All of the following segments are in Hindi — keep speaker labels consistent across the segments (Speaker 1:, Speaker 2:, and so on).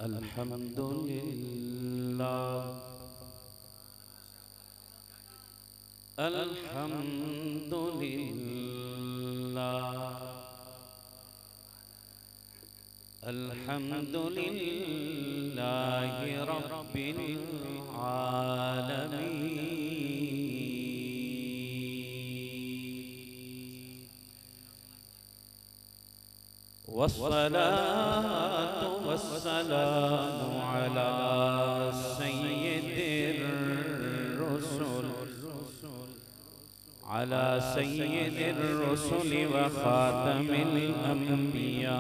Speaker 1: अल्हम्दुलिल्लाह अल्हम्दुलिल्लाह अल्हम्दुलिल्लाहि रब्बिल आलमीन वस्सलातु वस्सलामु अला सय्यिदिर रुसुल अला सय्यिदिर रुसुल व खातमिल अंबिया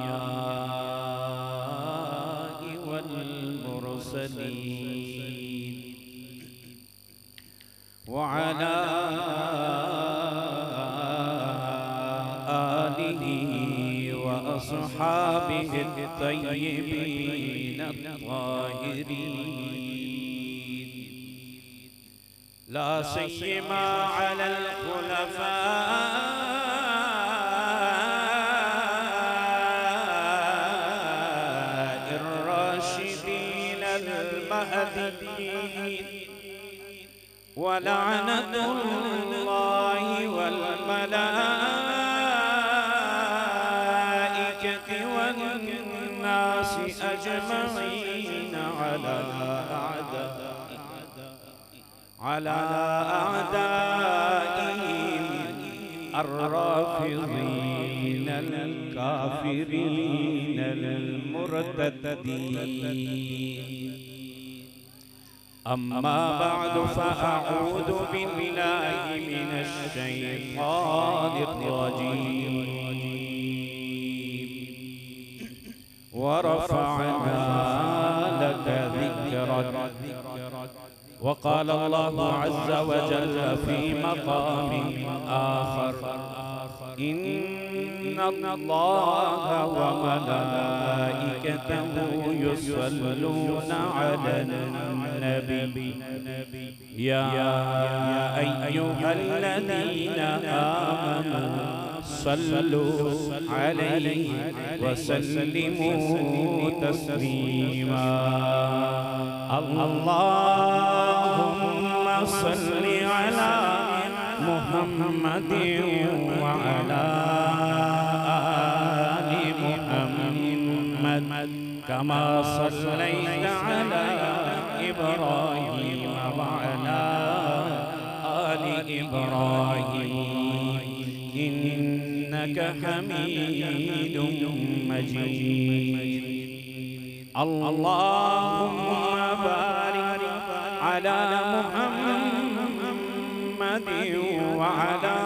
Speaker 1: वल मुरसलीन व अला आलिहि व अस्हाबिहि अत्तय्यिबीन अत्ताहिरीन ला सियमा अलल खुलफाइर राशिदीन अल महदीयीन व लअनतुल्लाहि वल मलाइकति वन नासि अजमईन अला अअदाइहिम अर्राफिज़ीन अल-काफ़िरीन अल-मुर्तदीन अम्मा बअदु फ़अऊज़ु बिल्लाहि मिनश शैतानिर रजीम व रफ़अना लका ज़िक्रक वक़ाल अल्लाहु अज़्ज़ व जल्ल फ़ी मक़ाम आख़र इन्नल्लाह व मलाइकतहु युसल्लूना अलन नबी या अय्युहल्लज़ीना आमनू सल्लू अलैहि व सल्लिमू तस्लीमा अल्लाहुम्मा सल्लि अला मुहम्मदिन व अला आलि मुहम्मद कमा सल्लैता अला इब्राहीम व अला आलि इब्राहीम इन्नका हमीदुम मजीद अल्लाहुम्मा बारिक अला मुहम्मदिन व अला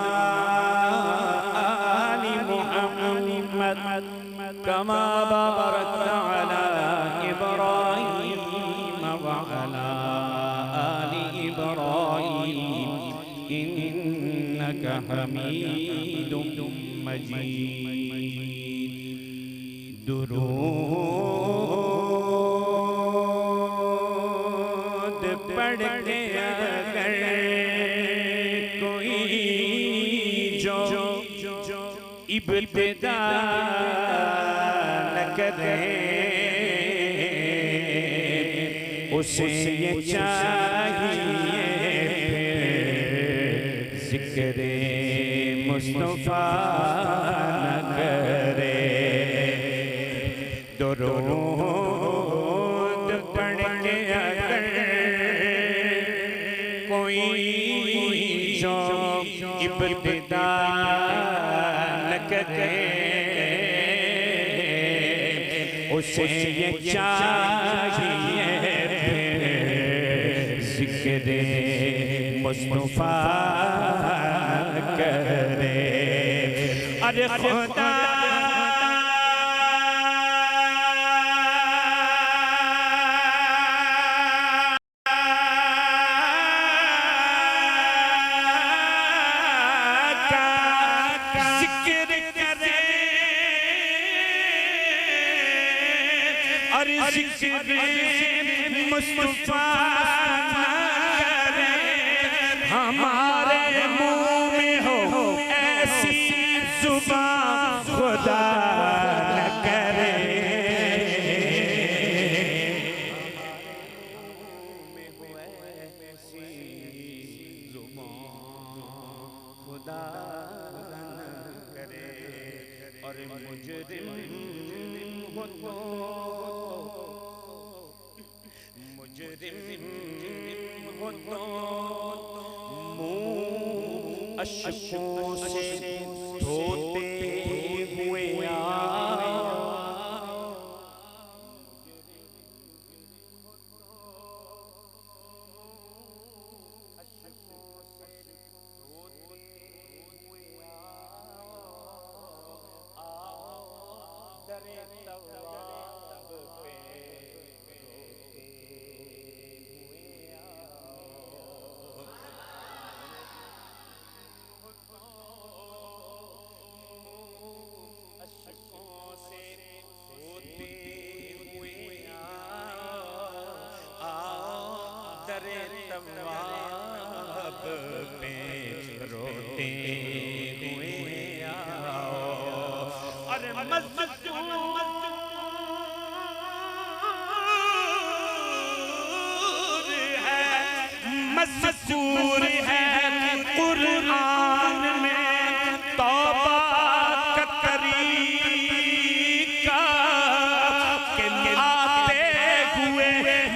Speaker 1: आलि मुहम्मद कमा बारकता अला इब्राहीम व अला आलि इब्राहीम इन्नका हमीदुम मजीद दुरूद पढ़ के अगर कोई जो इब्तिदा न करे उसे ये चाहिए ज़िक्र मुस्तफ़ा न करे दुरूद पढ़ के अगर कोई जो इब्तिदा न करे उसे ये चाहिए ज़िक्र मुस्तफ़ा करे अरे खुदा मुस्तफ़ा करे हमारे मुँह में हो ऐसी जुबान खुदा न करे मुजरिम हो तो मुंह अश्कों से धोते हुए तवाब पे रोते हुए आओ। अरे मज़कूर है कुरान में तौबा का तरीका के आते हुए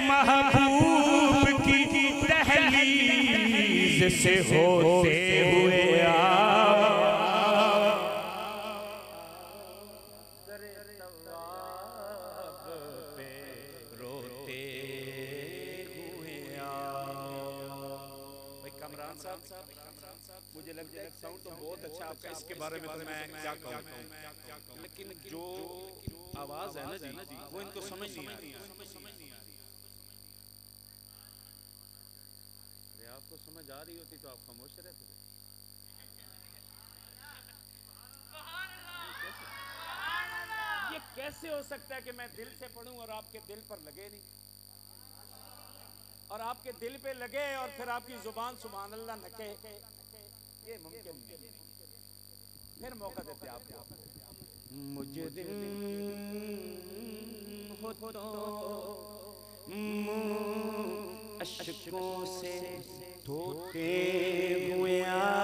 Speaker 1: महबूब की दहलीज से होते हुए मुझे लगता है साउंड तो बहुत अच्छा आपका, इसके बारे में तो मैं क्या कहूँ, लेकिन जो आवाज है ना जी वो इनको समझ नहीं आ रही। अरे आपको समझ आ रही होती तो आप खामोश रहते। ये कैसे हो सकता है कि मैं दिल से पढ़ूं और आपके दिल पर लगे नहीं, और आपके दिल पे लगे और फिर आपकी जुबान सुभान अल्लाह नके? ये मुमकिन नहीं। फिर मौका देते आपको। मुजरिम हो तो मुंह अश्कों से धोते हुए आओ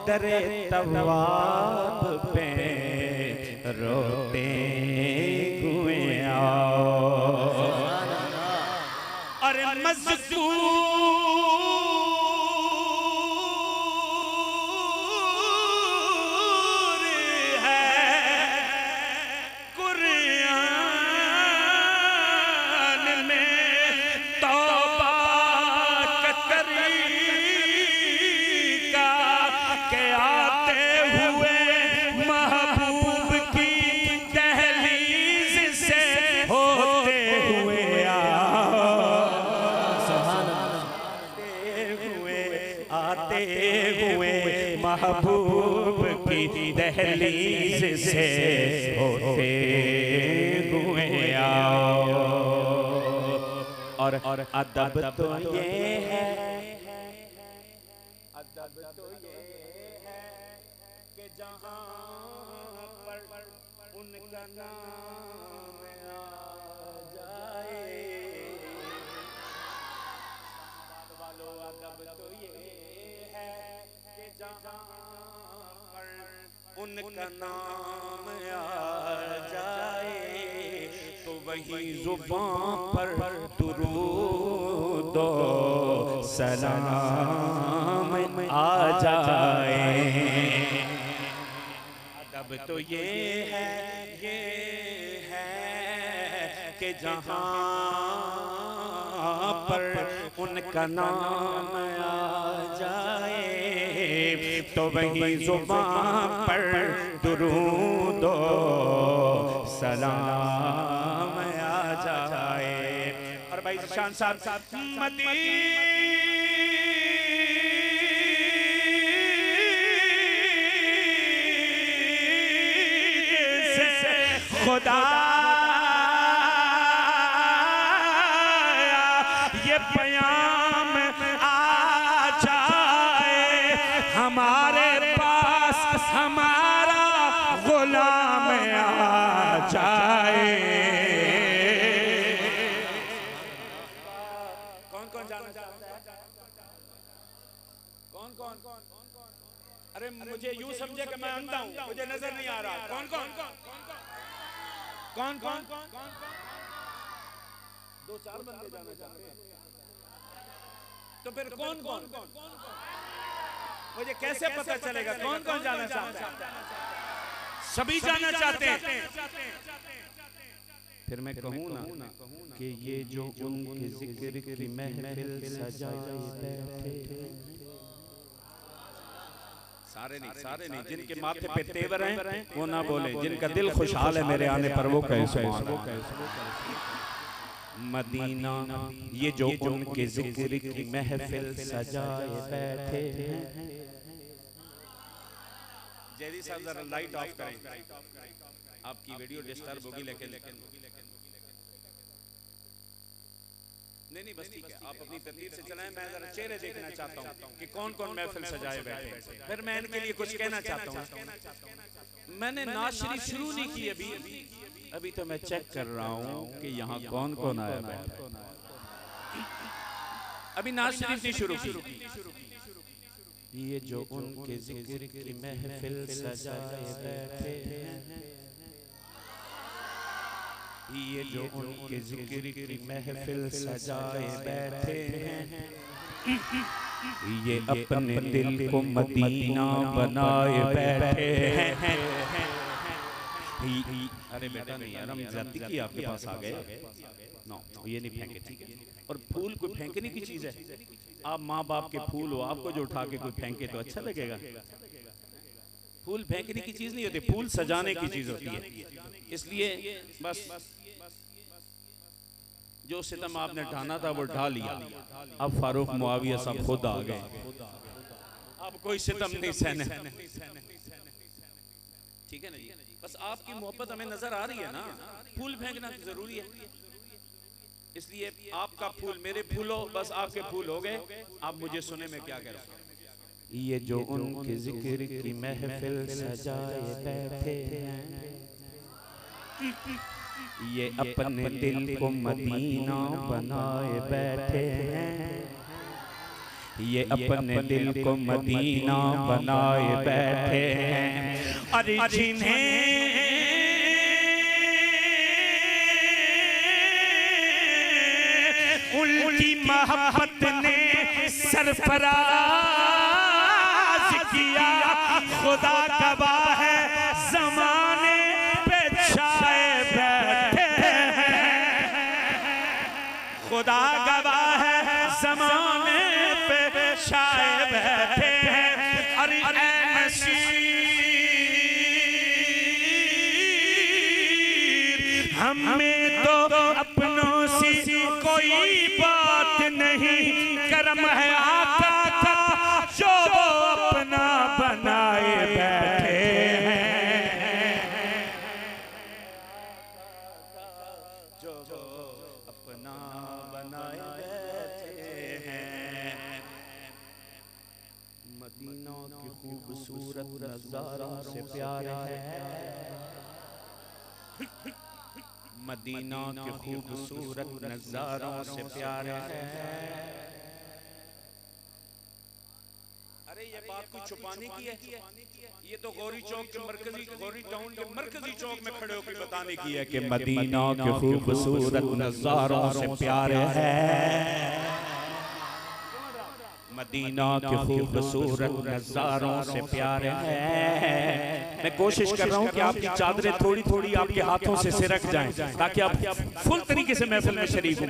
Speaker 1: दरे तवाब पे रोते हुए आओ। अरे मज़कूर है कुरान में तौबा का तरीका के आते हुए महबूब की दहलीज से होते हुए आते हुए महबूब की दहलीज से होते हुए आओ। और अदब तो ये है, अदब तो ये है कि जहाँ पर उनका नाम आ जाए, वालों अदब तो ये है कि जहाँ पर उनका नाम आ जाए तो वही जुबान पर दुरूद सलाम आ जाए। अदब तो ये है कि जहाँ पर उनका नाम आ जाए तो वही जुबान पर दुरूद सलाम आ जाए। और भाई शान साहब खुदा ये प्याम आ जाए हमारे पास, हमारा गुलाम आ जाए। कौन कौन जाना चाहता है? कौन कौन? अरे मुझे यूं समझे कि मैं अंधा हूं, मुझे नजर नहीं आ रहा। कौन कौन कौन कौन कौन? दो चार बंदे जाना चाहते हैं, तो फिर कौन कौन? मुझे कैसे पता चलेगा कौन कौन जाना चाहता है? सभी जाना चाहते हैं। फिर मैं कहूँ ना कि ये जो उनके जिक्र की महफिल सजाए बैठे, सारे नहीं, जिनके माथे पे तेवर हैं वो ना बोले, जिनका दिल खुशहाल है मेरे आने पर वो कैसे। मदीना ये जो उनके जिक्र की महफिल सजाए बैठे हैं। जैदी साहब जरा लाइट ऑफ करें, आपकी वीडियो डिस्टर्ब होगी। लेकिन नहीं बस ठीक है, आप अपनी तरतीब से चलाएं। मैं जरा चेहरे देखना चाहता हूं कि कौन कौन महफिल सजाए बैठे। फिर मैं इनके लिए कुछ कहना चाहता हूं। मैंने नात शरीफ शुरू नहीं की अभी तो मैं चेक कर रहा हूं कि यहाँ कौन कौन आया बैठा। अभी नात शरीफ नहीं शुरू की। ये जो उनके जिक्र की महफिल सजाए बैठे हैं, ये जो उनके जिक्र की महफिल सजाए बैठे हैं, ये अपने दिल को मदीना बनाए बैठे हैं। अरे बेटा नहीं यार, हम जाती की आपके पास आ गए। नो ये नहीं फेंके, ठीक है। और फूल कोई फेंकने की चीज है? आप माँ बाप के फूल हो, आपको जो उठा के कोई फेंके तो अच्छा लगेगा? फूल फेंकने की चीज नहीं होती, फूल सजाने की चीज होती है। इसलिए बस जो सितम आपने ढाना था वो ढा लिया। अब फारूक मुआविया साहब खुद आ गए, अब कोई सितम नहीं सहने। ठीक है ना जी, बस आपकी मोहब्बत हमें नजर आ रही है ना। फूल फेंकना जरूरी है, इसलिए आपका फूल मेरे फूल हो, बस आपके फूल हो गए। आप मुझे सुने में क्या कह रहा हूं। ये जो उनके जिक्र की महफिल सजाए बैठे हैं, ये अपने दिल को मदीना बनाए बैठे हैं, ये अपने दिल को मदीना बनाए बैठे हैं। अरे जिन्हें उनकी मोहब्बत ने सरफराज किया, खुदा गवाह है ज़माने पे छाए बैठे हैं, खुदा गवाह है ज़माने पे छाए बैठे हैं। अरे हमें तो अपनों से कोई बात नहीं, करम है आका का जो अपना बनाए बैठे हैं, जो अपना बनाए बैठे हैं। मदीना की खूबसूरत नज़ारों से प्यार है, मदीना के खूबसूरत नज़ारों से प्यार है। अरे ये बात कुछ छुपाने की है? ये तो गौरी चौक के मरकजी, गौरी टाउन के मरकजी चौक में खड़े होकर बताने की है कि मदीना के खूबसूरत नज़ारों से प्यार है, मदीना के खूबसूरत नज़ारों से प्यार है। मैं कोशिश कर रहा हूँ कि आपकी चादरें थोड़ी थोड़ी आपके हाथों से सिरक जाएं, ताकि आप फुल तरीके से महफिल में शरीक हों।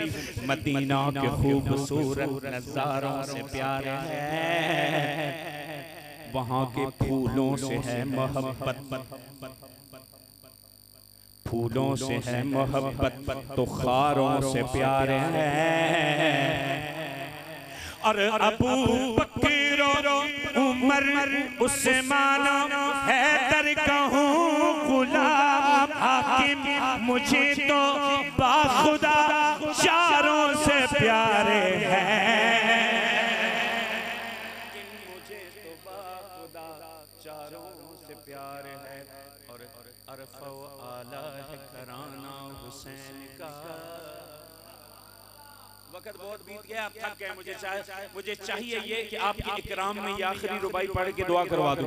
Speaker 1: मदीना के खूबसूरत नज़ारों से प्यार है, वहाँ के फूलों से है मोहब्बत, फूलों से है मोहब्बत तो खारों से प्यार है। और अबू बकर उमर उस्मान हैदर कहूँ गुलाम हाकिम, मुझे तो बाखुदा चारों से प्यारे हैं, मुझे तो बाखुदा चारों से प्यारे हैं। और अरफ़ा व आला है घराना हुसैन का, वक्त बहुत बीत गया, आप थक गए। मुझे चाहिए ये कि आपके इकराम में ये आखिरी रुबाई पढ़ के दुआ करवा दूं।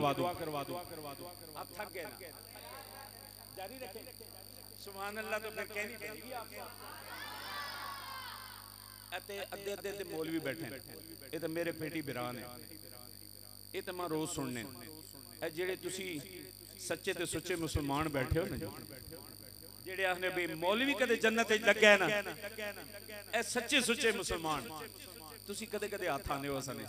Speaker 1: आप थक गए ना, जारी रखें। सुभान अल्लाह तो फिर कहनी पड़ेगी आपको। अद्धे अद्धे ते मौलवी बैठे, ये तो मेरे पेटी बिरान है, ये तो मैं रोज सुनने। जेड़े तुसी सच्चे ते सुच्चे मुसलमान बैठे हो ना, जेड़े आखने भी मौलवी कदे जन्नत लगे ना, ए सच्चे सुच्चे मुसलमान तुसी कदे कदे हाथ आने हो सने,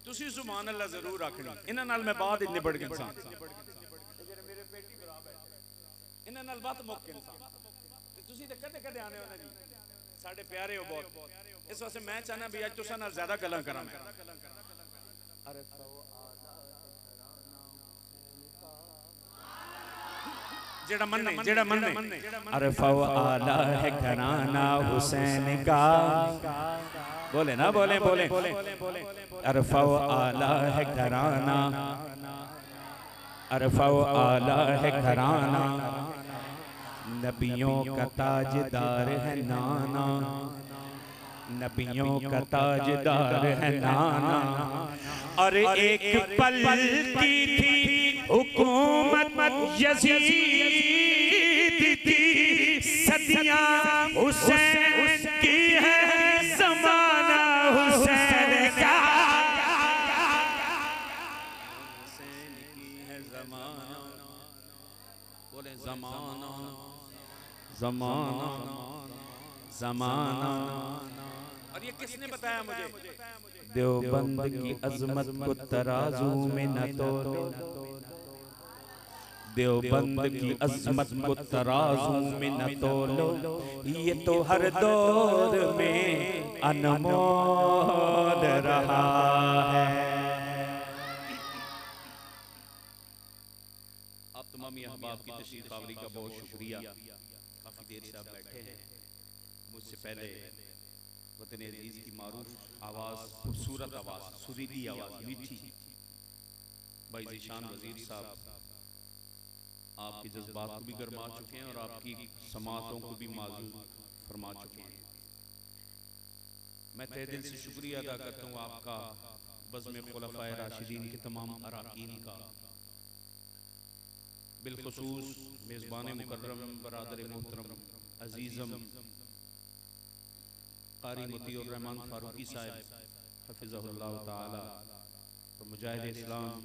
Speaker 1: तुसी सुभान अल्लाह जरूर आखनी। इन्हां नाल मैं बाद निबड़ गया इंसान, इन्हां नाल बात मुक गई इंसान। तुसी ते कदे कदे आने हो ना जी, साडे प्यारे हो बहुत। इस वास्ते मैं चाहना भी अज तुसां नाल ज्यादा गल्लां करां मैं। जेड़ा मन्ने अरफा आला है घराना हुसैन का, बोले ना, बोले अरफा आला है घराना, अरफा आला है घराना, नबियों का ताजदार है नाना, नबियों का ताजदार है नाना। और एक पल की थी हुकूमत यजीद की, सदियां हुसैन की है, ज़माना हुसैन का, हुसैन की है ज़माना, बोले ज़माना ज़माना ज़माना। और ये किसने बताया मुझे? देवबंद की अजमत को तराजू में न तोलो, देवबंद की अजमत को तराजू में न तोलो, ये तो हर दौर में अनमोल रहा है। आप तमाम अहबाब की तशरीफ आवरी का बहुत शुक्रिया। काफी देर से आप बैठे हैं। मुझसे पहले वतन अजीज की मारूफ आवाज़, खूबसूरत आवाज़, सुरीली आवाज़, मीठी, भाई ज़ीशान वज़ीर साहब आपके जज्बात को भी गरमा चुके हैं और आपकी समातों को भी माजूर फरमा चुके हैं। मैं तहे दिल से शुक्रिया अदा करता हूँ आपका, बज़्म खुलफ़ाए राशिदीन के तमाम अराकीन का, बिलखुसूस मेज़बान मुकर्रम बरादर मोहतरम अजीज़म कारी मोतीउर रहमान फारूकी साहब हफ़िज़हुल्लाह ताला, और मुजाहिद इस्लाम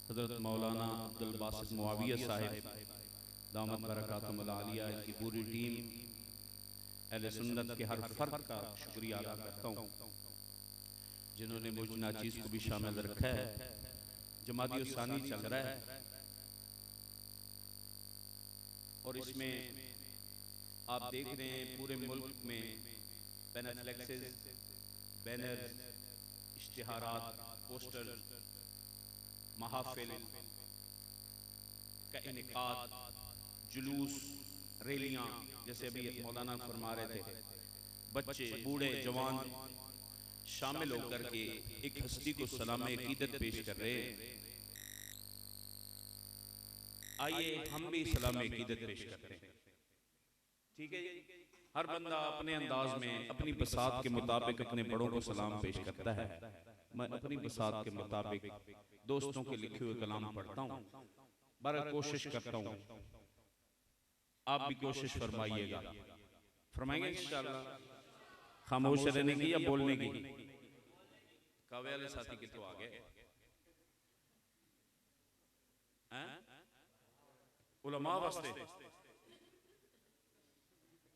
Speaker 1: हज़रत मौलाना अब्दुल बासित मुआविया साहब दामत बरकातुहुल आलिया, की पूरी टीम, अहले सुन्नत के हर फर्द का शुक्रिया अदा करता हूँ जिन्होंने मुझ नाचीज़ को भी शामिल रखा है। जमाती उसानी चल रहा है और इसमें आप देख रहे हैं पूरे मुल्क में बैनर फ्लेक्सेस, बैनर, इश्तिहारात, पोस्टर, महाफिल का इनेकाद, जुलूस, रैलियां, जैसे अभी मौलाना फरमा रहे थे, बच्चे, बूढ़े, जवान शामिल होकर के एक हस्ती को सलाम अकीदत पेश कर रहे हैं। आइए हम भी सलाम अकीदत पेश करते हैं। ठीक है, हर बंदा अपने अंदाज में अपनी बसात के मुताबिक अपने बड़ों को सलाम पेश करता है। मैं अपनी बसात के मुताबिक दोस्तों के लिखे हुए कलाम पढ़ता हूँ, बड़ा कोशिश करता हूँ, आप भी कोशिश फरमाइएगा। फरमाएंगे इंशाअल्लाह। खामोश रहने की या बोलने की? कावे वाले साथी कितों आ गए? उलमा वास्ते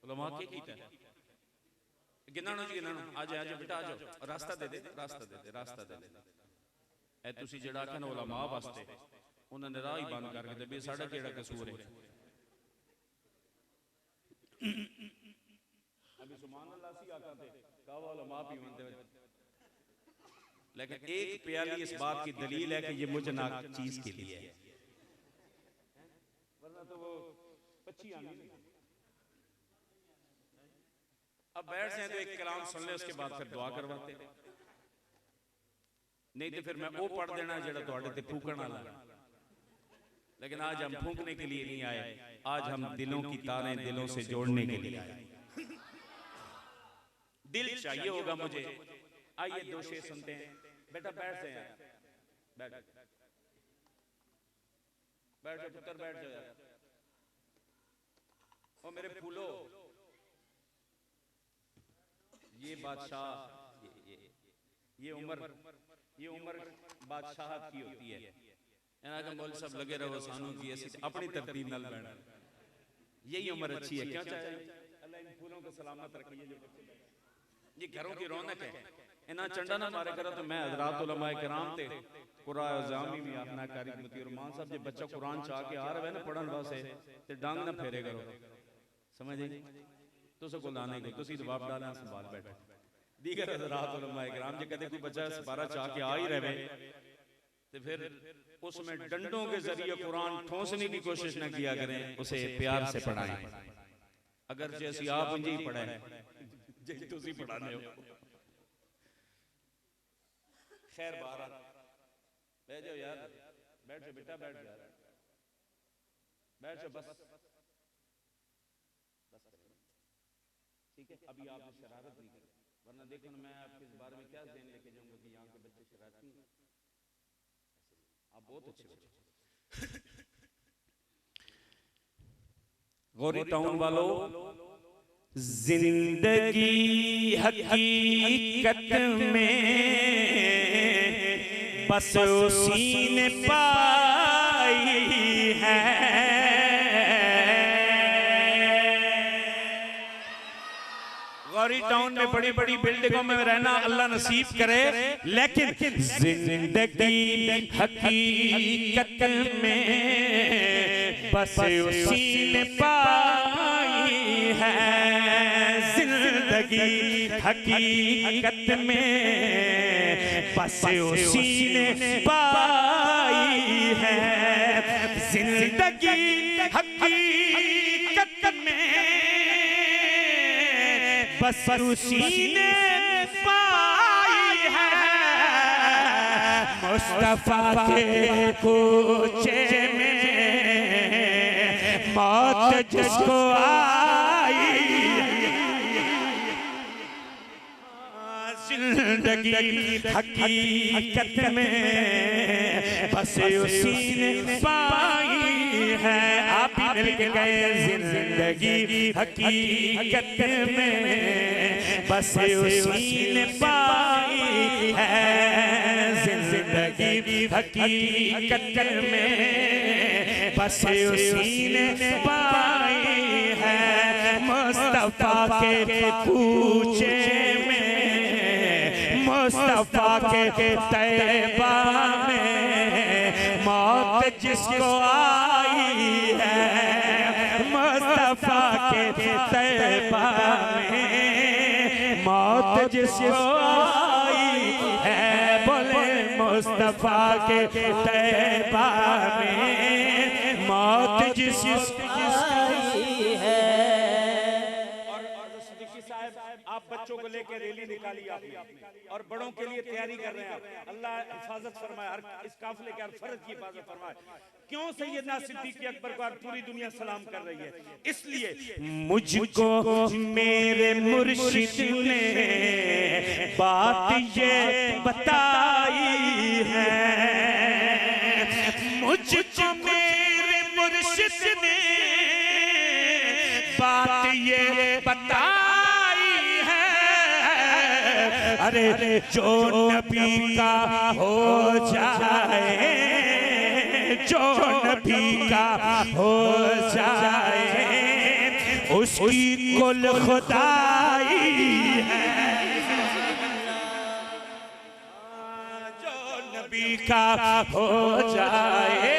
Speaker 1: उलमा के कीता है? गिनानो जी गिनानो, आ जाओ बेटा, आ जाओ, रास्ता दे दे, रास्ता दे दे, रास्ता दे दे। ऐ तुसी जेड़ा कहना उलमा वास्ते, उन्होंने राह ही बंद करके दे भी साडा केड़ा कसूर है। अभी सुभान अल्लाह सी आका थे कावा उलमा भी बनते, लेकिन एक प्याली इस बात की दलील है कि ये मुझ ना चीज के लिए है, वरना तो वो पच्ची आनी। अब बैठ जाए तो एक कलाम सुन ले, उसके बाद फिर दुआ करवाते, नहीं तो फिर मैं वो पढ़ देना जेड़ा तुहाडे ते फूकण वाला। लेकिन आज हम फूकने के लिए नहीं आए, आज हम दिलों की तारें दिलों से जोड़ने के लिए आए। दिल चाहिए होगा मुझे। आइए दो शेर सुनते हैं। बेटा बैठ जाए यार, बैठ बैठ जाओ पुत्र, बैठ जाओ यार। ओ मेरे फूलो, ये बादशाह, ये उम्र बादशाह की होती है। मौल सब लगे रहो सानू जी ऐसी अपनी तरतीब नाल बैठना, यही उम्र अच्छी है। क्यों चाहे अल्लाह इन फूलों को सलामत रखिए। जो ये घरों की रौनक है, इन्हें चंडा ना मारे करो तो मैं हज़रात उलमा किराम ते कुरान जामी भी आपना कारी मती और मान साहब जे बच्चा कुरान चाह के आ रहा है ना पढ़न वास्ते ते डांग ना फेरे करो, समझ आई तुसे को लाने को तुसी जवाब डालना संभाल बैठे। दीगर हज़रात उलमा किराम जे कदे कोई बच्चा सिपारा चाह के आ ही रहे तो फिर उसमें डंडों के जरिए कुरान ठोंसने की कोशिश न किया करें, उसे प्यार से पढ़ाएं। अगर जैसी आप इंजी पढ़ाएं जैसी तुसी पढ़ाने हो। खैर बाहर बैठ जाओ यार, बैठ जाओ बेटा, बैठ जाओ, बैठ जाओ बस ठीक है। अभी आप शरारत नहीं करें, वरना देखो ना मैं आपके इस बारे में क्या ज़हन लेके जाऊंगा कि यहाँ के बच्चे शरारती हैं। आप बहुत अच्छे बच्चे। गौरी टाउन वालों, जिंदगी हकीकत में बस उसी ने पाई है। गौरी टाउन में बड़ी बड़ी बिल्डिंगों में रहना अल्लाह नसीब करे, लेकिन जिंदगी हकीकत में बस उसी ने पाई है। जिंदगी हकीकत में बस उसी ने पाई है। जिंदगी हकीकत में बस उसी ने पाई है। मुस्तफा के कोचे में मौत जिसको आई, जिंदगी हकीकत में बस उसी ने पाई है। आप भी मिल के गए, जिंदगी हकीकत में बस उसी ने पाई है। जिंदगी हकीकत में बस उसी ने पाई है। मुस्तफा के कूचे में, मुस्तफा के तैबा में मौत जिसको आई है। मुस्तफा के तैबा में मौत जिसको आई है। बोले मुस्तफा के तैबा में मौत जिसको आई है। आप बच्चों को लेकर रैली निकाली आपने और बड़ों के लिए तैयारी कर रहे हैं। अल्लाह हिफाजत फरमाए, हर इस काफिले के हर फर्ज की हिफाजत फरमाए। क्यों सैयदना सिद्दीक़ अकबर को पूरी दुनिया सलाम कर रही है? इसलिए मुझको मेरे मुर्शिद ने बात ये बताई है। मुझको मेरे मुर्शिद ने बात ये बताई है। अरे जो नबी का हो जाए, जो नबी का हो जाए उसकी कुल खुदाई है। जो नबी का हो जाए,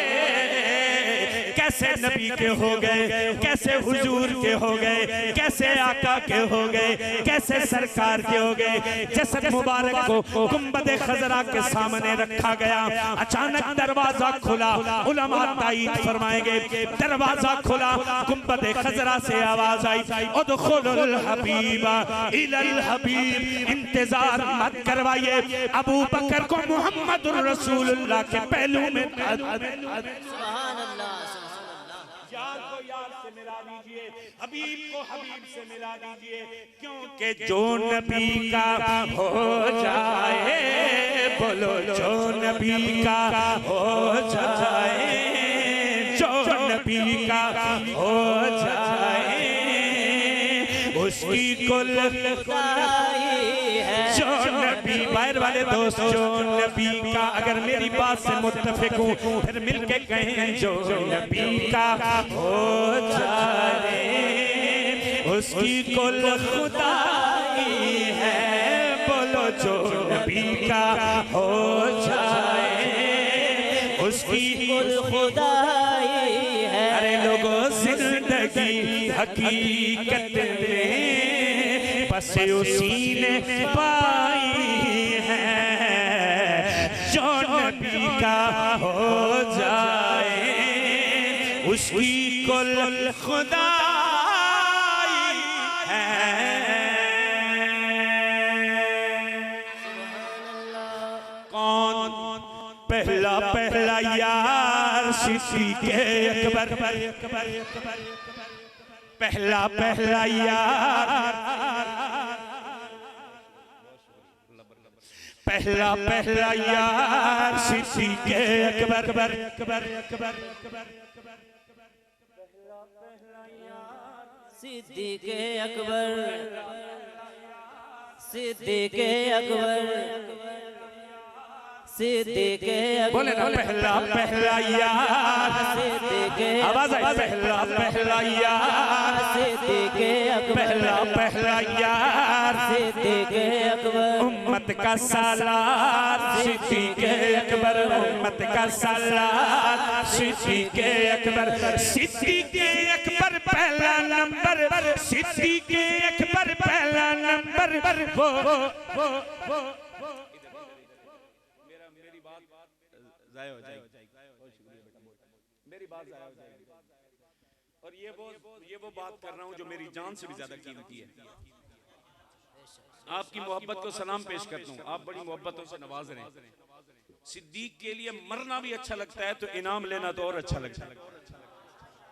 Speaker 1: कैसे नबी के हो गए, कैसे हुजूर के हो गए, कैसे आका के हो गए, कैसे सरकार के हो गए। जसद मुबारक को गुंबद खजरा के सामने रखा गया, अचानक दरवाजा खुला। उलमा ताईद फरमाएंगे दरवाजा खुला, गुंबद खजरा से आवाज आई, उदखुलुल हबीबा इलल हबीब। इंतजार मत करवाइए, अबू बकर को मुहम्मदुर रसूलुल्लाह के पहलू में सुभान अल्लाह। यार को यार से मिला दीजिए, हबीब को हबीब से मिला दीजिए, क्योंकि जो नबी का हो जाए, बोलो जो नबी का हो जाए, जो नबी का हो जाए, उसकी कुल जो नबी, बाहर वाले दोस्त, जो नबी का, अगर मेरी बात से मुत्तफिक हूँ फिर मिलके कहें जो नबी का हो जाए, उसकी कुल खुदाई है, बोलो जो नबी का हो जाए, उसकी कुल खुदाई है। अरे लोगों जिंदगी हकीकत में बस उसी ने पाई है, जो नबी का हो जाए, उसकी कुल खुदाई है। कौन पहला पहला यार सिद्दीक़ अकबर, पहला पहला यार, पहला पहला यार सिद्दीक़ अकबर,
Speaker 2: सिद्दीक़ अकबर, सिद्दीक़ अकबर, सिद्दीक़ अकबर,
Speaker 1: बोले ना पहला पहला यार, आवाज आई, पहला पहला यार
Speaker 2: सिद्दीक़ अकबर,
Speaker 1: पहला पहला यार
Speaker 2: सिद्दीक़ अकबर,
Speaker 1: उम्मत का सालार सिद्दीक़ अकबर, उम्मत का सालार सिद्दीक़ अकबर, सिद्दीक़ अकबर पहला नंबर, सिद्दीक़ अकबर पहला नंबर, वो मेरी बात जाया हो जाएगी, मेरी बात जाया हो जाएगी। और ये वो बात कर रहा हूँ जो मेरी जान से भी ज्यादा कीमती है। आपकी मोहब्बत को सलाम पेश करता हूँ, आप बड़ी मोहब्बतों से नवाज रहे हैं। सिद्दीक के लिए मरना भी अच्छा लगता है तो इनाम लेना तो और अच्छा लगता है,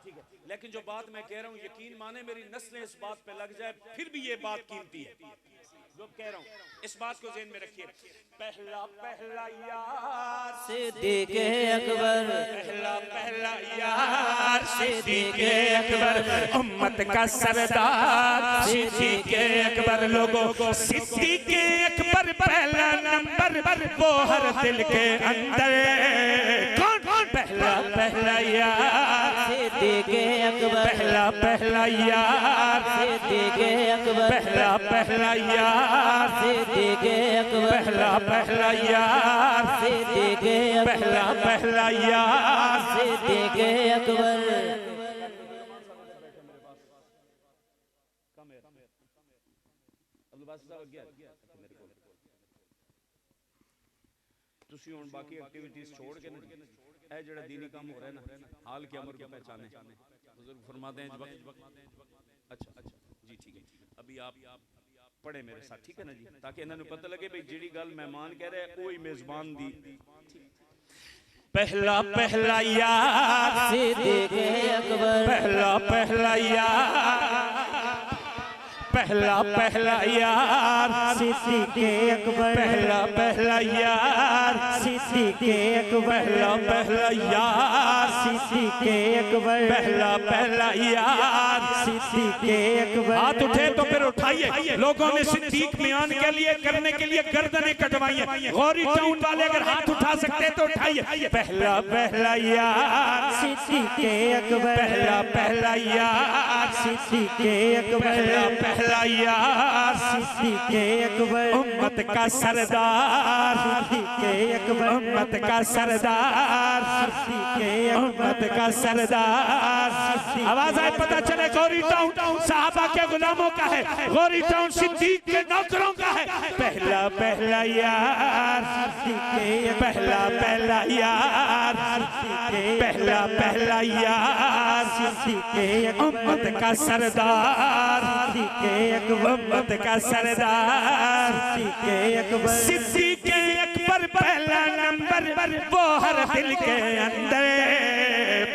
Speaker 1: ठीक है। लेकिन जो बात मैं कह रहा हूँ, यकीन माने मेरी नस्लें इस बात पे लग जाए, फिर भी ये बात कीमती है जो कह रहा हूँ। इस बात को ज़हन में रखिए, पहला पहला यार
Speaker 2: सिद्दीक़ अकबर,
Speaker 1: पहला पहला यार सिद्दीक़ अकबर, उम्मत का सरदार सिद्दीक़ अकबर, लोगों को सिद्दीक़ अकबर पहला नंबर, वो हर दिल के अंदर। कौन कौन पहला पहला यार
Speaker 2: सिद्दीक़ अकबर,
Speaker 1: पहला पहला यार
Speaker 2: सिद्दीक़ अकबर,
Speaker 1: पहला पहला यार
Speaker 2: सिद्दीक़ अकबर,
Speaker 1: पहला पहला यार
Speaker 2: सिद्दीक़
Speaker 1: पहला पहला यार
Speaker 2: सिद्दीक़ अकबर।
Speaker 1: तुसी हुण बाकी एक्टिविटीज छोड़ के ना ए जेड़ा दीनी काम हो रहा है ना, हाल की अमर को पहचाने। बुजुर्ग फरमाते हैं अच्छा अच्छा जी ठीक है, अभी आप पढ़े मेरे साथ, ठीक है ना जी, ताकि इन्होंने पता लगे भाई जेड़ी गल मेहमान कह रहे हैं कोई मेजबान दी। पहला पहला यार
Speaker 2: सिद्दीक़ अकबर,
Speaker 1: पहला पहला यार पहला पहला यार
Speaker 2: सिद्दीक़ अकबर,
Speaker 1: पहला पहला यार
Speaker 2: सिद्दीक़ अकबर,
Speaker 1: पहला पहला यार
Speaker 2: सिद्दीक़ अकबर,
Speaker 1: पहला पहला यार
Speaker 2: सिद्दीक़ अकबर।
Speaker 1: हाथ उठे तो फिर उठाइए। लोगों ने सिद्दीक बयान के लिए करने के लिए गर्दनें कटवाई हैं। गौरी टाउन वाले अगर हाथ उठा सकते तो उठाइए। पहला पहला यार
Speaker 2: सिद्दीक़ अकबर,
Speaker 1: पहला पहला यार
Speaker 2: सिद्दीक़ अकबर,
Speaker 1: पहला पहला यार
Speaker 2: सिद्दीक़ अकबर,
Speaker 1: उम्मत का सरदार
Speaker 2: सिद्दीक़ अकबर,
Speaker 1: उम्मत का सरदार
Speaker 2: सिद्दीक़
Speaker 1: उम्मत का सरदार। आवाज आए पता चले गौरी टाउन साहबा के गुलामों का है, गौरी टाउन सिद्दीक के नौकरों का है। पहला पहला यार पहला पहला यार पहला पहला यार उम्मत का सरदार उम्मत का सरदार सिद्दीक़ अकबर पहला नंबर, वो हर दिल के अंदर।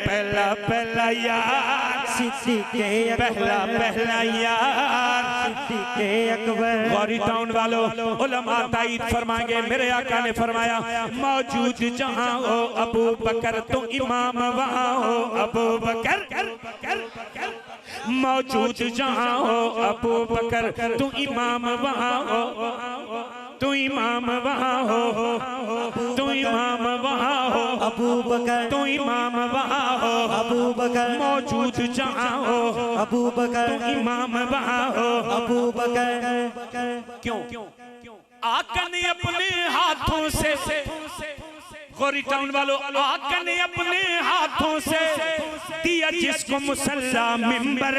Speaker 1: पहला पहला यार
Speaker 2: सिद्दीक़
Speaker 1: पहला पहला यार
Speaker 2: सिद्दीक़ अकबर।
Speaker 1: गौरी टाउन वालों उलमा ताईद फरमाएंगे, मेरे आका ने फरमाया मौजूद जहां हो अबू बकर तो इमाम वहां हो अबू बकर, मौजूद जहां हो अबू बकर तू इमाम वहां हो, तू इमाम वहां हो, तू इमाम वहां हो
Speaker 2: अबू बकर,
Speaker 1: तू इमाम वहां हो
Speaker 2: अबू बकर,
Speaker 1: मौजूद जहां हो
Speaker 2: अबू बकर,
Speaker 1: तू इमाम वहां हो
Speaker 2: अबू बकर।
Speaker 1: क्यों? आका ने अपने हाथों से, गौरी टाउन वालों, आका ने अपने हाथों से दिया जिसको मुसल्ला मिंबर,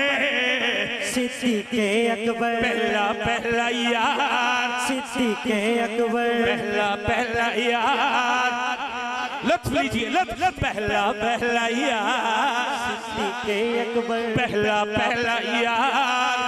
Speaker 2: सिद्दीक़ अकबर।
Speaker 1: पहला पहला यार
Speaker 2: सिद्दीक़ अकबर।
Speaker 1: पहला पहला यार, लुत्फ लीजिए लुत्फ, पहला पहला यार
Speaker 2: सिद्दीक़ अकबर।
Speaker 1: पहला पहला यार,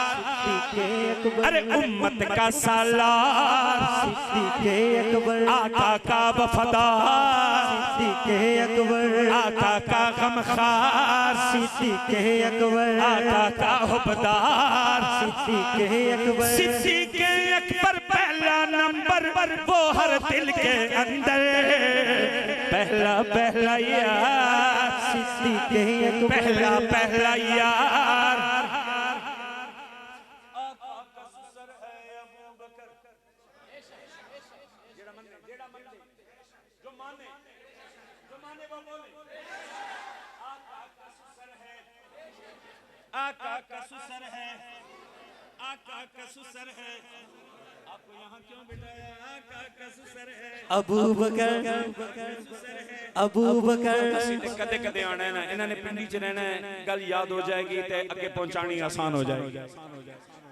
Speaker 2: सिद्दीक़ अकबर।
Speaker 1: अरे उम्मत का सालार,
Speaker 2: सिद्दीक़ अकबर।
Speaker 1: आका का वफादार,
Speaker 2: सिद्दीक़ अकबर।
Speaker 1: आका का गमखार,
Speaker 2: सिद्दीक़ अकबर।
Speaker 1: आका का हुबदार,
Speaker 2: सिद्दीक़ अकबर।
Speaker 1: सिद्दीक़ अकबर पहला नंबर वो हर दिल के अंदर, पहला पहला यार
Speaker 2: सिद्दीक़ अकबर।
Speaker 1: पहला पहला यार। आका का सुसर है, आका का सुसर है, आपको यहाँ क्यों बिठाया? आका का सुसर है
Speaker 2: अबू बकर, अबू बकर।
Speaker 1: कदे कदे आना है ना, इन्होंने पिंडी च रहना है, गल याद हो जाएगी तो अगे पहुंचानी आसान हो जाएगी।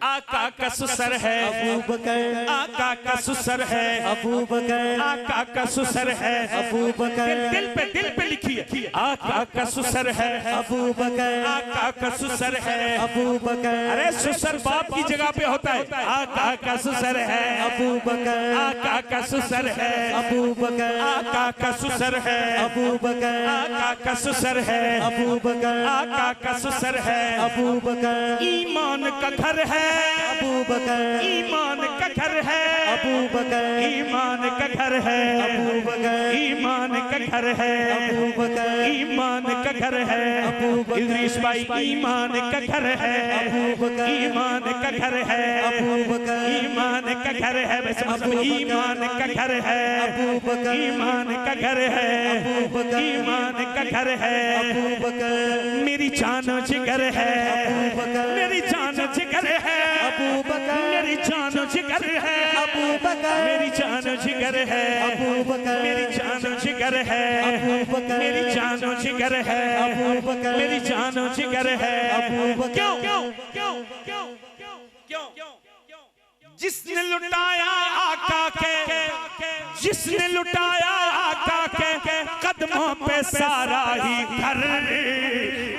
Speaker 1: आका का सुसर है
Speaker 2: अबू बकर,
Speaker 1: आका का सुसर है
Speaker 2: अबू बकर,
Speaker 1: आका का सुसर है
Speaker 2: अबू बकर।
Speaker 1: दिल पे लिखिए, आका का सुसर है
Speaker 2: अबू बकर,
Speaker 1: आका का सुसर है
Speaker 2: अबू बकर।
Speaker 1: अरे सुसर बाप की जगह पे होता है, आका का सुसर है
Speaker 2: अबू बकर,
Speaker 1: आका का सुसर है
Speaker 2: अबू बकर,
Speaker 1: आका का सुसर है
Speaker 2: अबू बकर,
Speaker 1: आका का सुसर है
Speaker 2: अबू बकर,
Speaker 1: आका का सुसर है
Speaker 2: अबू बकर।
Speaker 1: ईमान का घर है
Speaker 2: अबू बकर,
Speaker 1: ईमान का घर है
Speaker 2: अबू बकर,
Speaker 1: ईमान का घर है
Speaker 2: अबू बकर,
Speaker 1: ईमान का घर है
Speaker 2: अबू बकर,
Speaker 1: ईमान का घर है
Speaker 2: अबू बकर।
Speaker 1: इद्रीस भाई ईमान का घर है
Speaker 2: अबू बकर,
Speaker 1: ईमान का घर है
Speaker 2: अबू बकर,
Speaker 1: ईमान का घर है बस
Speaker 2: अबू बकर।
Speaker 1: ईमान का घर है
Speaker 2: अबू बकर,
Speaker 1: ईमान का घर है
Speaker 2: अबू बकर।
Speaker 1: ईमान का घर है
Speaker 2: अबू बकर,
Speaker 1: मेरी जान जिगर है
Speaker 2: अबू बकर,
Speaker 1: मेरी जान जिगर है
Speaker 2: अबू बकर,
Speaker 1: मेरी जान जिगर है
Speaker 2: अबू बकर,
Speaker 1: मेरी जान जिगर है
Speaker 2: अबू बकर,
Speaker 1: मेरी जान जिगर है
Speaker 2: अबू बकर,
Speaker 1: मेरी जान जिगर है
Speaker 2: अबू बकर,
Speaker 1: मेरी जान जिगर है
Speaker 2: अबू बकर।
Speaker 1: क्यों क्यों क्यों क्यों क्यों क्यों जिसने लुटाया आका के, जिसने लुटाया आका के कदमों पे सारा ही घर,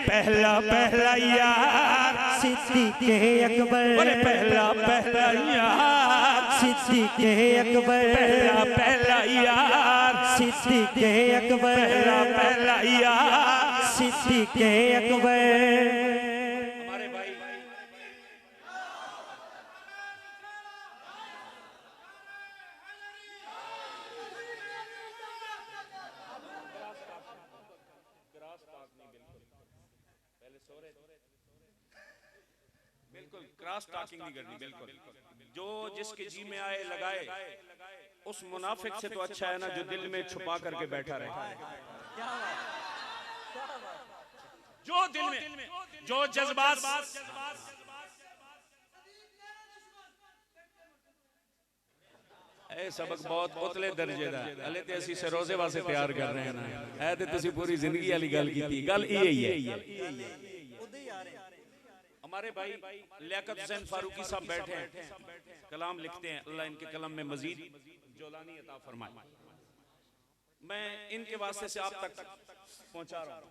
Speaker 1: पहला पहला यार
Speaker 2: सिद्दीक़ अकबर।
Speaker 1: बोले पहला पहला यार
Speaker 2: सिद्दीक़ अकबर।
Speaker 1: पहला पहला यार
Speaker 2: सिद्दीक़ अकबर।
Speaker 1: पहला पहला यार
Speaker 2: सिद्दीक़ अकबर।
Speaker 1: हमारे भाई बिल्कुल क्रॉस टॉकिंग नहीं करनी, बिल्कुल जो जिसके जी में आए लगाए, उस मुनाफिक से तो अच्छा है ना जो दिल में छुपा करके बैठा रहे, जो दिल में जो जज्बात ए सबक बहुत उतले दर्जे दा हले ते ਅਸੀਂ रोजे वास्ते तैयार कर रहे हैं ना, ए ते ਤੁਸੀਂ पूरी जिंदगी वाली गल कीती, गल यही है। हमारे भाई लियाकत हुसैन फारूकी साहब बैठे हैं, कलाम लिखते हैं, अल्लाह इनके कलम में मजीद जोलानी अता फरमाए। मैं इनके वास्ते से आप तक पहुंचा रहा हूं।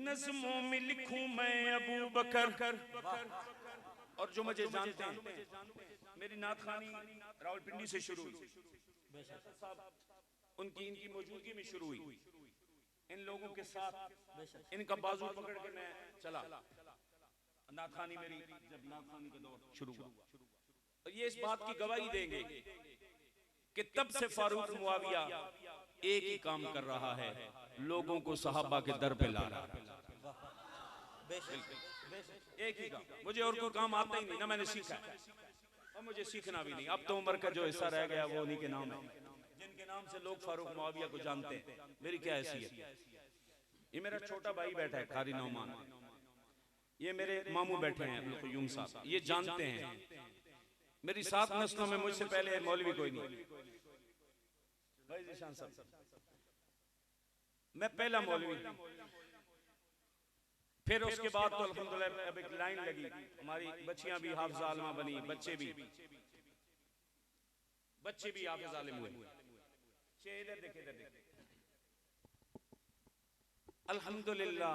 Speaker 1: नज़्मों में लिखूं मैं अबू बकर, और जो मुझे जानते हैं, मेरी नात खानी रावलपिंडी से शुरू हुई, उनकी इनकी मौजूदगी में शुरू हुई। इन लोगों के साथ इनका बाजू पकड़ के मैं चला। नाखानी मेरी जब नाखानी का दौर शुरू हुआ तो ये इस बात की गवाही देंगे कि तब से फारूक मुआविया एक ही काम कर रहा है, लोगों को सहाबा के दर पे ला रहा है। एक ही काम, मुझे और कोई काम आता ही नहीं, ना मैंने सीखा है और मुझे सीखना भी नहीं। अब तो उम्र का जो हिस्सा रह गया वो उन्हीं के नाम है, जिनके नाम से लोग फारूक मुआविया को जानते हैं। मेरी क्या हैसियत? ये मेरा छोटा भाई बैठा है कारी नौमान, ये मेरे मामू बैठे हैं यूम साहब, ये जानते हैं मेरी 7 नस्लों में मुझसे पहले मौलवी कोई नहीं। भाई जीशान साहब, मैं पहला मौलवी, फिर उसके बाद तो अल्हम्दुलिल्लाह अब एक लाइन लगी, हमारी बच्चियां भी हाफिज़ आलिमा बनी, बच्चे भी हाफिज़ आलिम हुए। इधर देखे, इधर देखे। अल्हम्दुलिल्लाह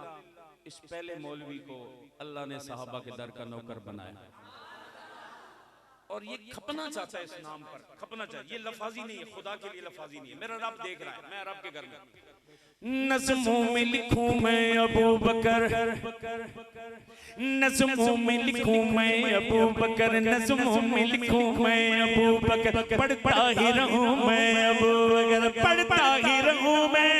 Speaker 1: इस पहले मौलवी को अल्लाह ने सहाबा के दर का नौकर बनाया और ये खपना चाहता है, इस नाम पर खपना चाहिए। ये लफाजी नहीं है, खुदा के लिए लफाजी नहीं है। मेरा रब देख रहा है, मैं रब के घर में नज़्मों में लिखूं मैं अबू बकर, नज़्मों में लिखूं मैं अबू बकर, नज़्मों में लिखूं मैं अबू बकर, पढ़ता ही रहूं मैं अबू बकर, पढ़ता ही रहूं मैं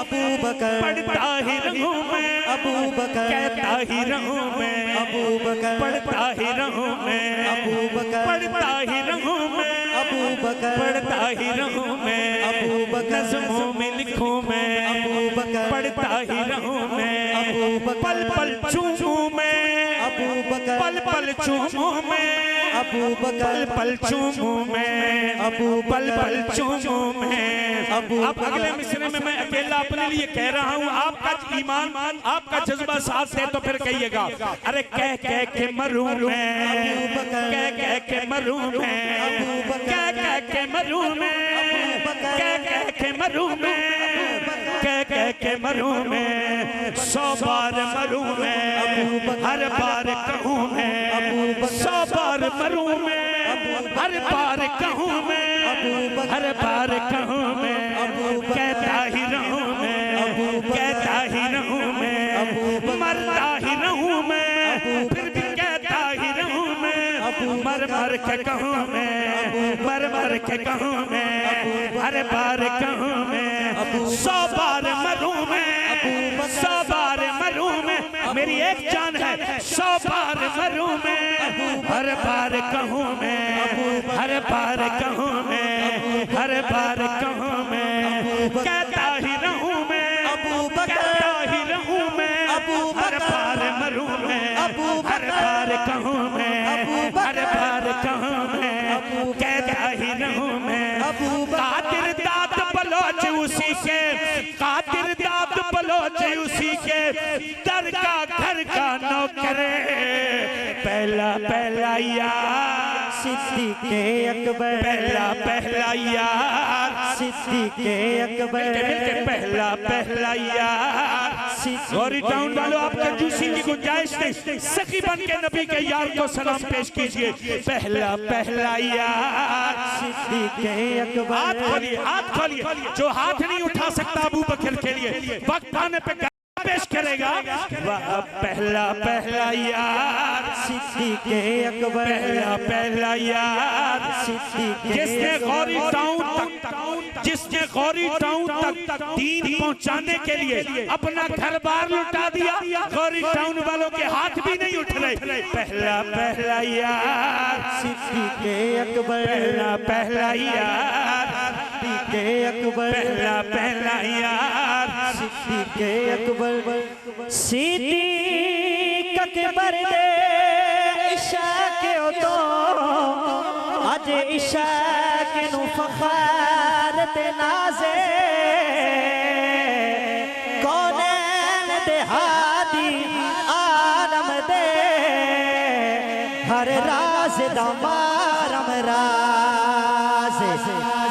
Speaker 2: अबू बकर,
Speaker 1: पढ़ता ही रहूं मैं
Speaker 2: अबू बकर,
Speaker 1: कहता ही रहूं मैं
Speaker 2: अबू बकर,
Speaker 1: पढ़ता ही रहूं मैं
Speaker 2: अबू बकर,
Speaker 1: पढ़ता ही रहूं मैं
Speaker 2: अबू बकर,
Speaker 1: पढ़ता ही रहूं मैं
Speaker 2: अबू बकर,
Speaker 1: नज़्मों में लिखूं मैं
Speaker 2: अबू बकर,
Speaker 1: पढ़ता ही रहूं मैं
Speaker 2: अबू बकर,
Speaker 1: पल पल चूमूं मैं
Speaker 2: अबू बकर,
Speaker 1: पल पल चूमूं मैं
Speaker 2: अबू बकर,
Speaker 1: पल पल चूमूं मैं
Speaker 2: अबू
Speaker 1: पल पल चूमूं मैं
Speaker 2: अबू
Speaker 1: अब अगले मिसरे में मैं अकेला अपने लिए कह रहा हूँ, आपका ईमान आपका जज्बा साथ है तो फिर कहिएगा। अरे कह कह के मरूं मैं, कह कह के मरूं मैं, कह कह के मरूं मैं, कह कह के मरूं मैं, कह कह के मरूं मैं, 100 बार मरूं मैं, हर बार कहूँ मैं, 100 बार मरूं मैं, हर बार कहूँ मैं, हर बार कहूँ मैं, कहता ही रहूं मैं, कहता ही रहूं मैं, मरता ही रहूं मैं, फिर भी कहता ही रहूं मैं, मर मर के कहूँ मैं, मर मर के कहूँ मैं, हर बार कहूँ मैं, 100 बार मरूं मैं, 100 बार मरूं मैं, मेरी एक जान है, 100 बार मरूं मैं, हर बार कहूँ मैं, हर बार कहूँ मैं, हर बार कहूँ मैं, कहता ही रहूं मैं, कहता ही रहूं मैं, हर बार मरूं मैं, हर बार कहूँ मैं, हर बार कहूँ मैं, कहता ही रहूं मैं, कादिर दाद बलोच उसी के, कादिर दाद बलोच उसी के, दर का घर का नौकर, पहला पहला यार
Speaker 2: सिद्दीक़े अकबर,
Speaker 1: पहला पहला यार
Speaker 2: सिद्दीक़े अकबर,
Speaker 1: पहला पहला यार। गौरी टाउन वालों, आपका जूसी की गुंजाइश नहीं, सखी बन के नबी के यार को सलाम पेश कीजिए। पहला पहला यार
Speaker 2: सिद्दीक़े अकबर,
Speaker 1: हाथ खोलिए, हाथ खोलिए, जो हाथ नहीं उठा सकता अबू बकर के लिए वक्त आने पे पेश करेगा। वह पहला पहला यार
Speaker 2: सिद्दीक़े अकबर,
Speaker 1: पहला पहला यार
Speaker 2: सिद्दीक़े
Speaker 1: जिसने गौरी टाउन तक, जिसने गौरी टाउन तक दीन पहुंचाने के लिए अपना घर बार लुटा दिया, गौरी टाउन वालों के हाथ भी नहीं उठ रहे। पहला पहला यार
Speaker 2: सिद्दीक़े अकबर,
Speaker 1: पहला पहला यार
Speaker 2: सिद्दीक़े अकबर,
Speaker 1: पहला पहला यार
Speaker 2: सिद्दीक़े अकबर, सिद्दीक़ अकबर दे इशाक तो अज इशाक नू फखार ते नाज़े, कौनैन दे हादी आलम दे, हर राज दा मारम राज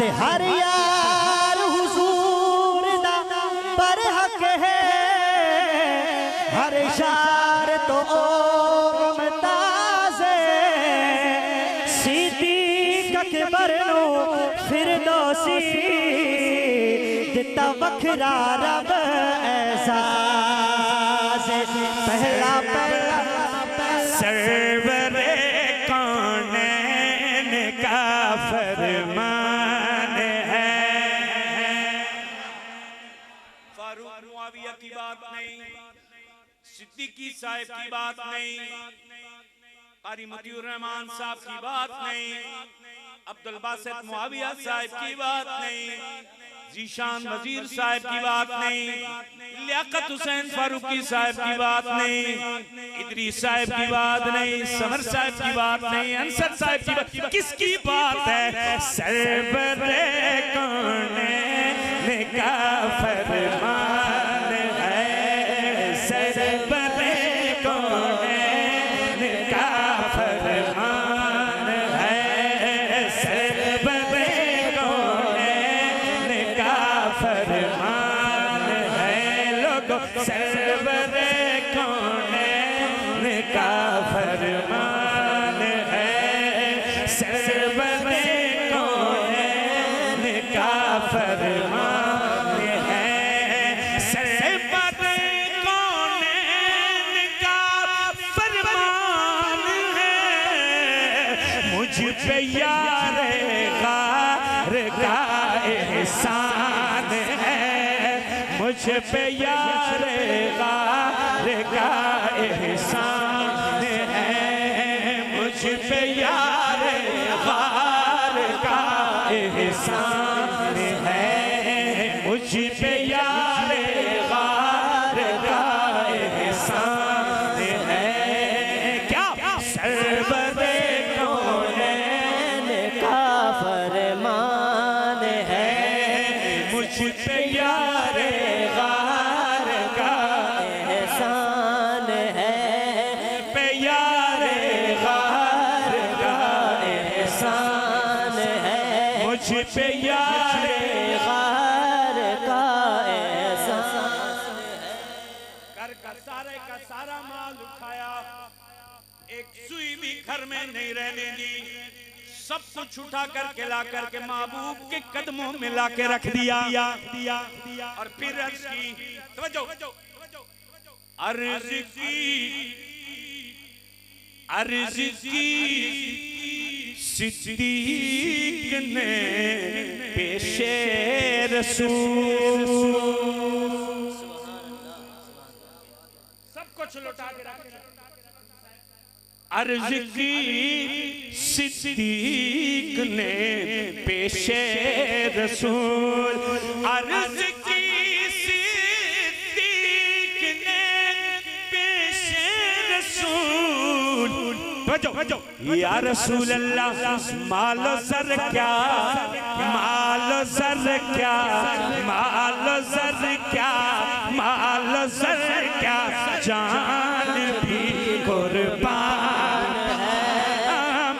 Speaker 2: ते हर यार हुजूर दा बरहक है, हर शार तो ओ मुमताज़, सिद्दीक़ अकबर नो फिरदौसी दिता वखरा रब पहला पहला
Speaker 1: सरवरे कौनैन का फरमान है। फारूक मुआविया की बात नहीं, सिद्दीकी साहब की बात नहीं, कारी मतियुर रहमान साहब की बात नहीं, अब्दुल बासित मुआविया साहब की बात नहीं, जीशान वजीर साहब की बात नहीं, लियाकत हुसैन फारूकी साहब की बात नहीं, इदरीस साहब की बात नहीं, समर साहब की बात नहीं, अंसर साहब की बात, किसकी बात है? सरवरे कौनैन का फरमान है, सरवरे कौनैन का फरमान है, सरवरे कौनैन का फरमान है। लोगों सरवरे कौनैन का फरमान है, सरवरे कौनैन का फरमान है, सरवरे कौनैन का फरमान है। मुझ पे यार गार का एहसान है, मुझ पे यार गार का एहसान है, मुझ पे यार गार का एहसान है, मुझ पे यार गार का एहसान है। क्या? सरवरे
Speaker 2: कौनैन का फरमान है,
Speaker 1: मुझ पे यार गार का
Speaker 2: एहसान है,
Speaker 1: पे यार गार का
Speaker 2: एहसान है,
Speaker 1: मुझ पे यार
Speaker 2: गार का एहसान।
Speaker 1: घर का सारा माल उठाया, एक सुई भी घर में नहीं रहने दी, सब कुछ उठा करके ला करके महबूब के कदमों में ला के रख दिया और फिर अर्ज की, तवज्जो, अर्ज की सिद्दीक ने पेशे रसूल सब कुछ लौटा के रख दिया। अर्ज की सिद्दीक ने पेशे रसूल, अर्ज की सिद्दीक ने पेशे रसूल। या रसूल अल्लाह, मालो सर क्या, मालो सर क्या, मालो सर क्या, मालो सर क्या, जान भी कुर्बान है,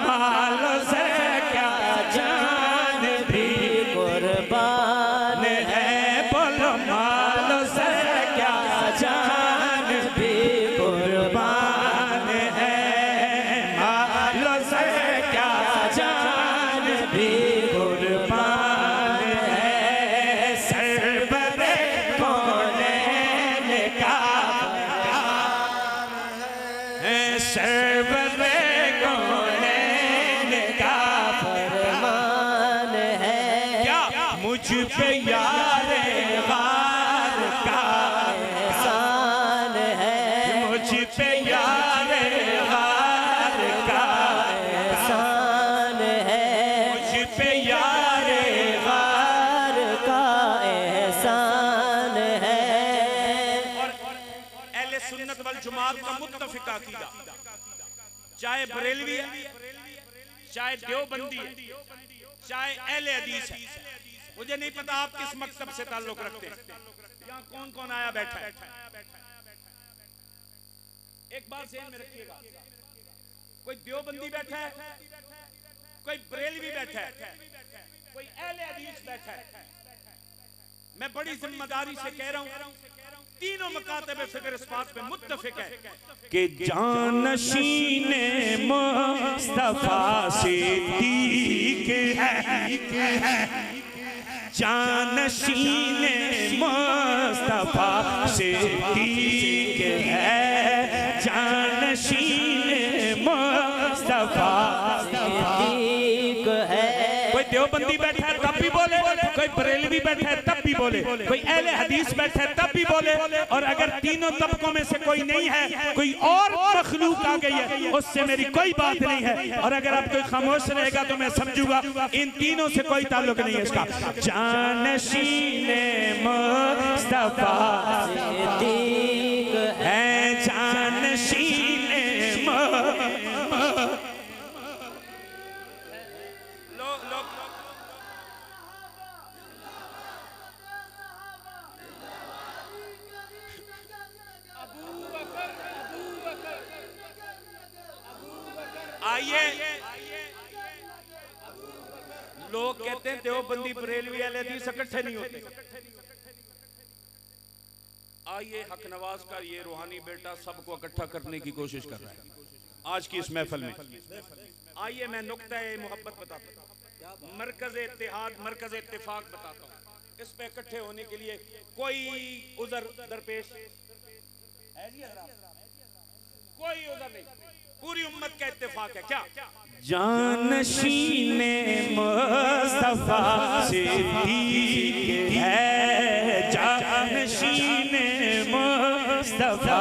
Speaker 1: मालो सर क्या, जान भी
Speaker 2: कुर्बान
Speaker 1: है। बोलो मालो सर क्या, जान भी कुर्बान है, मालो सर क्या, जान भी कुर्बान है। सरवरे कौनैन का, सरवरे कौनैन का
Speaker 2: फरमान है,
Speaker 1: क्या? मुझ पे यार गार का
Speaker 2: एहसान है,
Speaker 1: मुझ पे यार गार का
Speaker 2: एहसान है,
Speaker 1: मुझ पे यार गार
Speaker 2: गार का एहसान है।
Speaker 1: और अहले सुन्नत वल जमात का मुत्तफिक अकीदा, चाहे बरेलवी है, चाहे देवबंदी है, चाहे अहले हदीस है, मुझे नहीं पता आप किस मकतब से ताल्लुक रखते हैं, यहाँ कौन कौन आया बैठा है। एक बात ध्यान में रखिएगा, कोई देवबंदी बैठा है, कोई बरेलवी बैठा है, कोई अहले हदीस बैठा है, मैं बड़ी जिम्मेदारी से कह रहा हूं, तीनों मकातबे फिक्र इस बात पे मुत्तफिक है कि जानशीने मुस्तफा सिद्दीक है, जानशीने मुस्तफा सिद्दीक है, जानशीन मुस्तफा
Speaker 2: सिद्दीक है।
Speaker 1: कोई देवबंदी बैठा है तब भी बोले, कोई बरेलवी बैठा है तब भी बोले, कोई अहले हदीस बैठा है तब भी बोले। और अगर तीनों तबकों में से कोई नहीं है, कोई और मखलूक आ गई है, उससे मेरी कोई बात नहीं है। और अगर आप कोई खामोश रहेगा तो मैं समझूंगा इन तीनों से कोई ताल्लुक नहीं है इसका। जानशीन मुस्तफा
Speaker 2: सिद्दीक
Speaker 1: है, जानशीन आइए। लोग कहते हैं देवबंदी बरेलवी अहले हदीस इकट्ठे नहीं होते। आइए, हक नवाज का ये रूहानी बेटा सबको इकट्ठा करने की कोशिश कर रहा है आज की इस महफिल में। आइए मैं नुक्ता मोहब्बत बताता हूँ, मरकज इत्तेहाद, मरकज इत्तेफाक बताता हूँ। इस पे इकट्ठे होने के लिए कोई उज़र दरपेश है जी? कोई उज़र नहीं, पूरी उम्मत का इत्तेफाक है। क्या जानशीन मुस्तफा सिद्दीक है, जानशीन मुस्तफा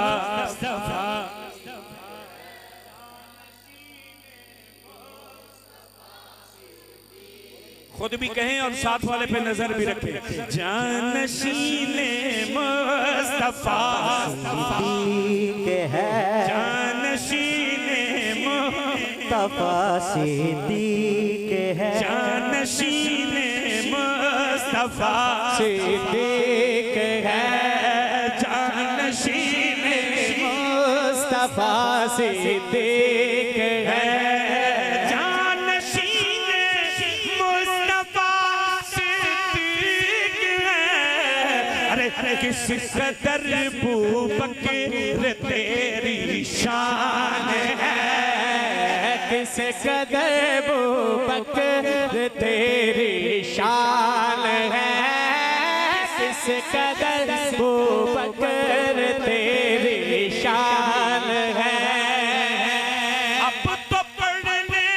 Speaker 1: खुद भी कहें और साथ वाले पे नजर भी रखें। जानशीन मुस्तफा
Speaker 2: सिद्दीक है,
Speaker 1: जानशीन
Speaker 2: मुस्तफा सिद्दीक है,
Speaker 1: जानशीन मुस्तफा
Speaker 2: सिद्दीक है,
Speaker 1: जानशीन
Speaker 2: मुस्तफा सिद्दीक है,
Speaker 1: जानशीन मुस्तफा सिद्दीक है। अरे किस कदर बूबकर तेरी शान है,
Speaker 2: किस कदर बूबकर तेरी शान है, किस कदर बूबकर तेरी शान है।
Speaker 1: अब तो पढ़ने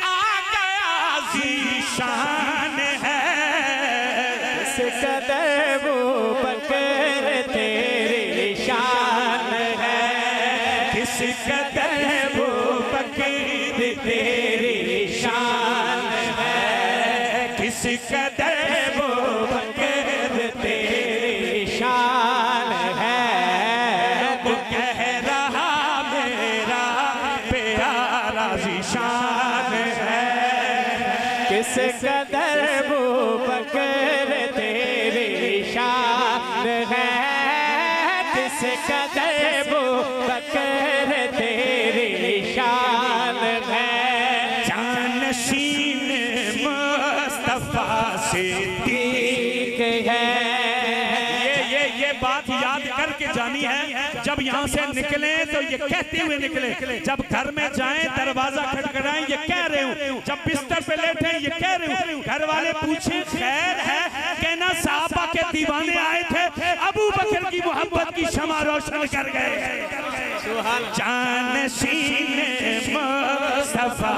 Speaker 1: आ गया ज़ीशान है,
Speaker 2: किस कदर बूबकर तेरी शान है,
Speaker 1: किस कदर बूबकर तेरी शान है, किस कदर बूबकर तेरी
Speaker 2: शान है।
Speaker 1: वो कह रहा मेरा प्यारा ज़ीशान है,
Speaker 2: किस कदर बूबकर तेरी शान है, किस कदर बूबकर तेरी शान है।
Speaker 1: जानशीन मुस्तफा सिद्दीक
Speaker 2: है
Speaker 1: ये बात याद करके जानी है। जब यहाँ से निकले तो ये कहते हुए निकले, जब घर में जाएं दरवाजा खटखटाएं ये कह रहे हूँ, जब बिस्तर पे लेटे ये कह रहे हूँ। घर वाले पूछे खैर है, कहना साहबा के दीवाने आए थे, अबू बकर की मोहब्बत की शमा रोशन कर गए। जानशीन मुस्तफा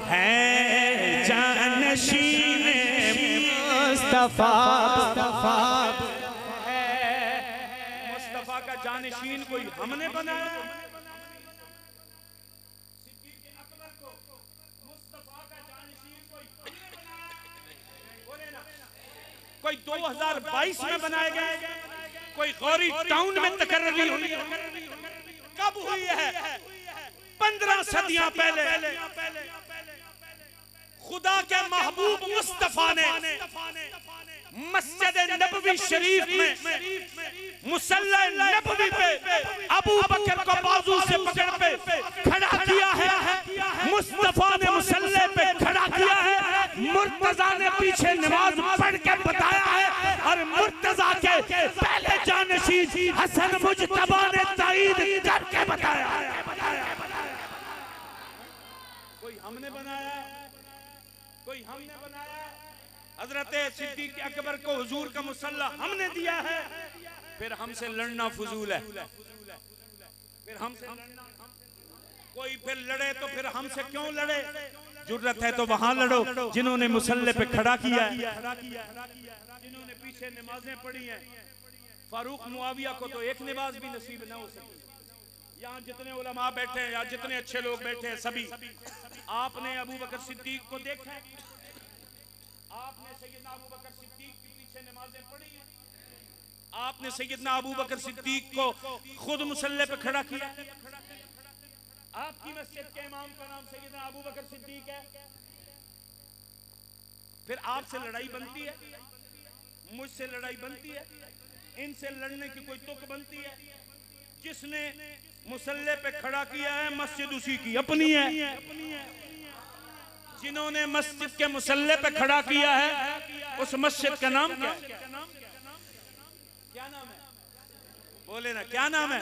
Speaker 1: है, जानशीन
Speaker 2: मुस्तफा
Speaker 1: मुस्तफा का जानशीन कोई हमने बनाया? कोई 2022 में बनाए गए, कोई गौरी टाउन में तकर्री हुई। कब हुई है? 15 सदियां पहले खुदा के महबूब मुस्तफा ने मस्जिद नबवी शरीफ में मुसल्ला नबवी पे अबू बकर को बाजू से पकड़ पे खड़ा किया है। मुस्तफा ने मुसल्ले पे खड़ा किया है, मुर्तजा ने पीछे नमाज पढ़ के बताया है, और मुर्तजा के पहले जानशीन हसन मुजतबा ने ताईद करके बताया है। कोई हमने बनाया, कोई हमने बनाया? हजरत सिद्दीक अकबर को हुजूर का मुसल्ला हमने दिया है, फिर हमसे लड़ना फजूल है। फिर हमसे लड़ना, कोई फिर लड़े तो फिर हमसे क्यों लड़े? जुर्रत है तो वहां लड़ो जिन्होंने मुसल्ले पे खड़ा किया है, जिन्होंने पीछे नमाजें पढ़ी हैं। फारूक मुआविया को तो एक नमाज भी नसीब ना हो सकी। यहाँ जितने उलमा बैठे हैं या जितने अच्छे लोग बैठे हैं सभी, आपने अबू बकर सिद्दीक को देखा है? आपने सैयदना अबू बकर सिद्दीक के पीछे नमाजें पढ़ी हैं? आपने सैयदना अबू बकर सिद्दीक को खुद मुसल्ले पे खड़ा किया? आपकी मस्जिद के इमाम का नाम सैयदना अबू बकर सिद्दीक है। फिर आपसे लड़ाई बनती है, मुझसे लड़ाई बनती है, इनसे लड़ने की कोई तुक बनती है? जिसने मुसल्ले पे खड़ा किया है मस्जिद उसी की अपनी है। जिन्होंने मस्जिद के मुसल्ले पे खड़ा किया है उस मस्जिद का नाम क्या है? क्या नाम है? बोले ना, क्या नाम है?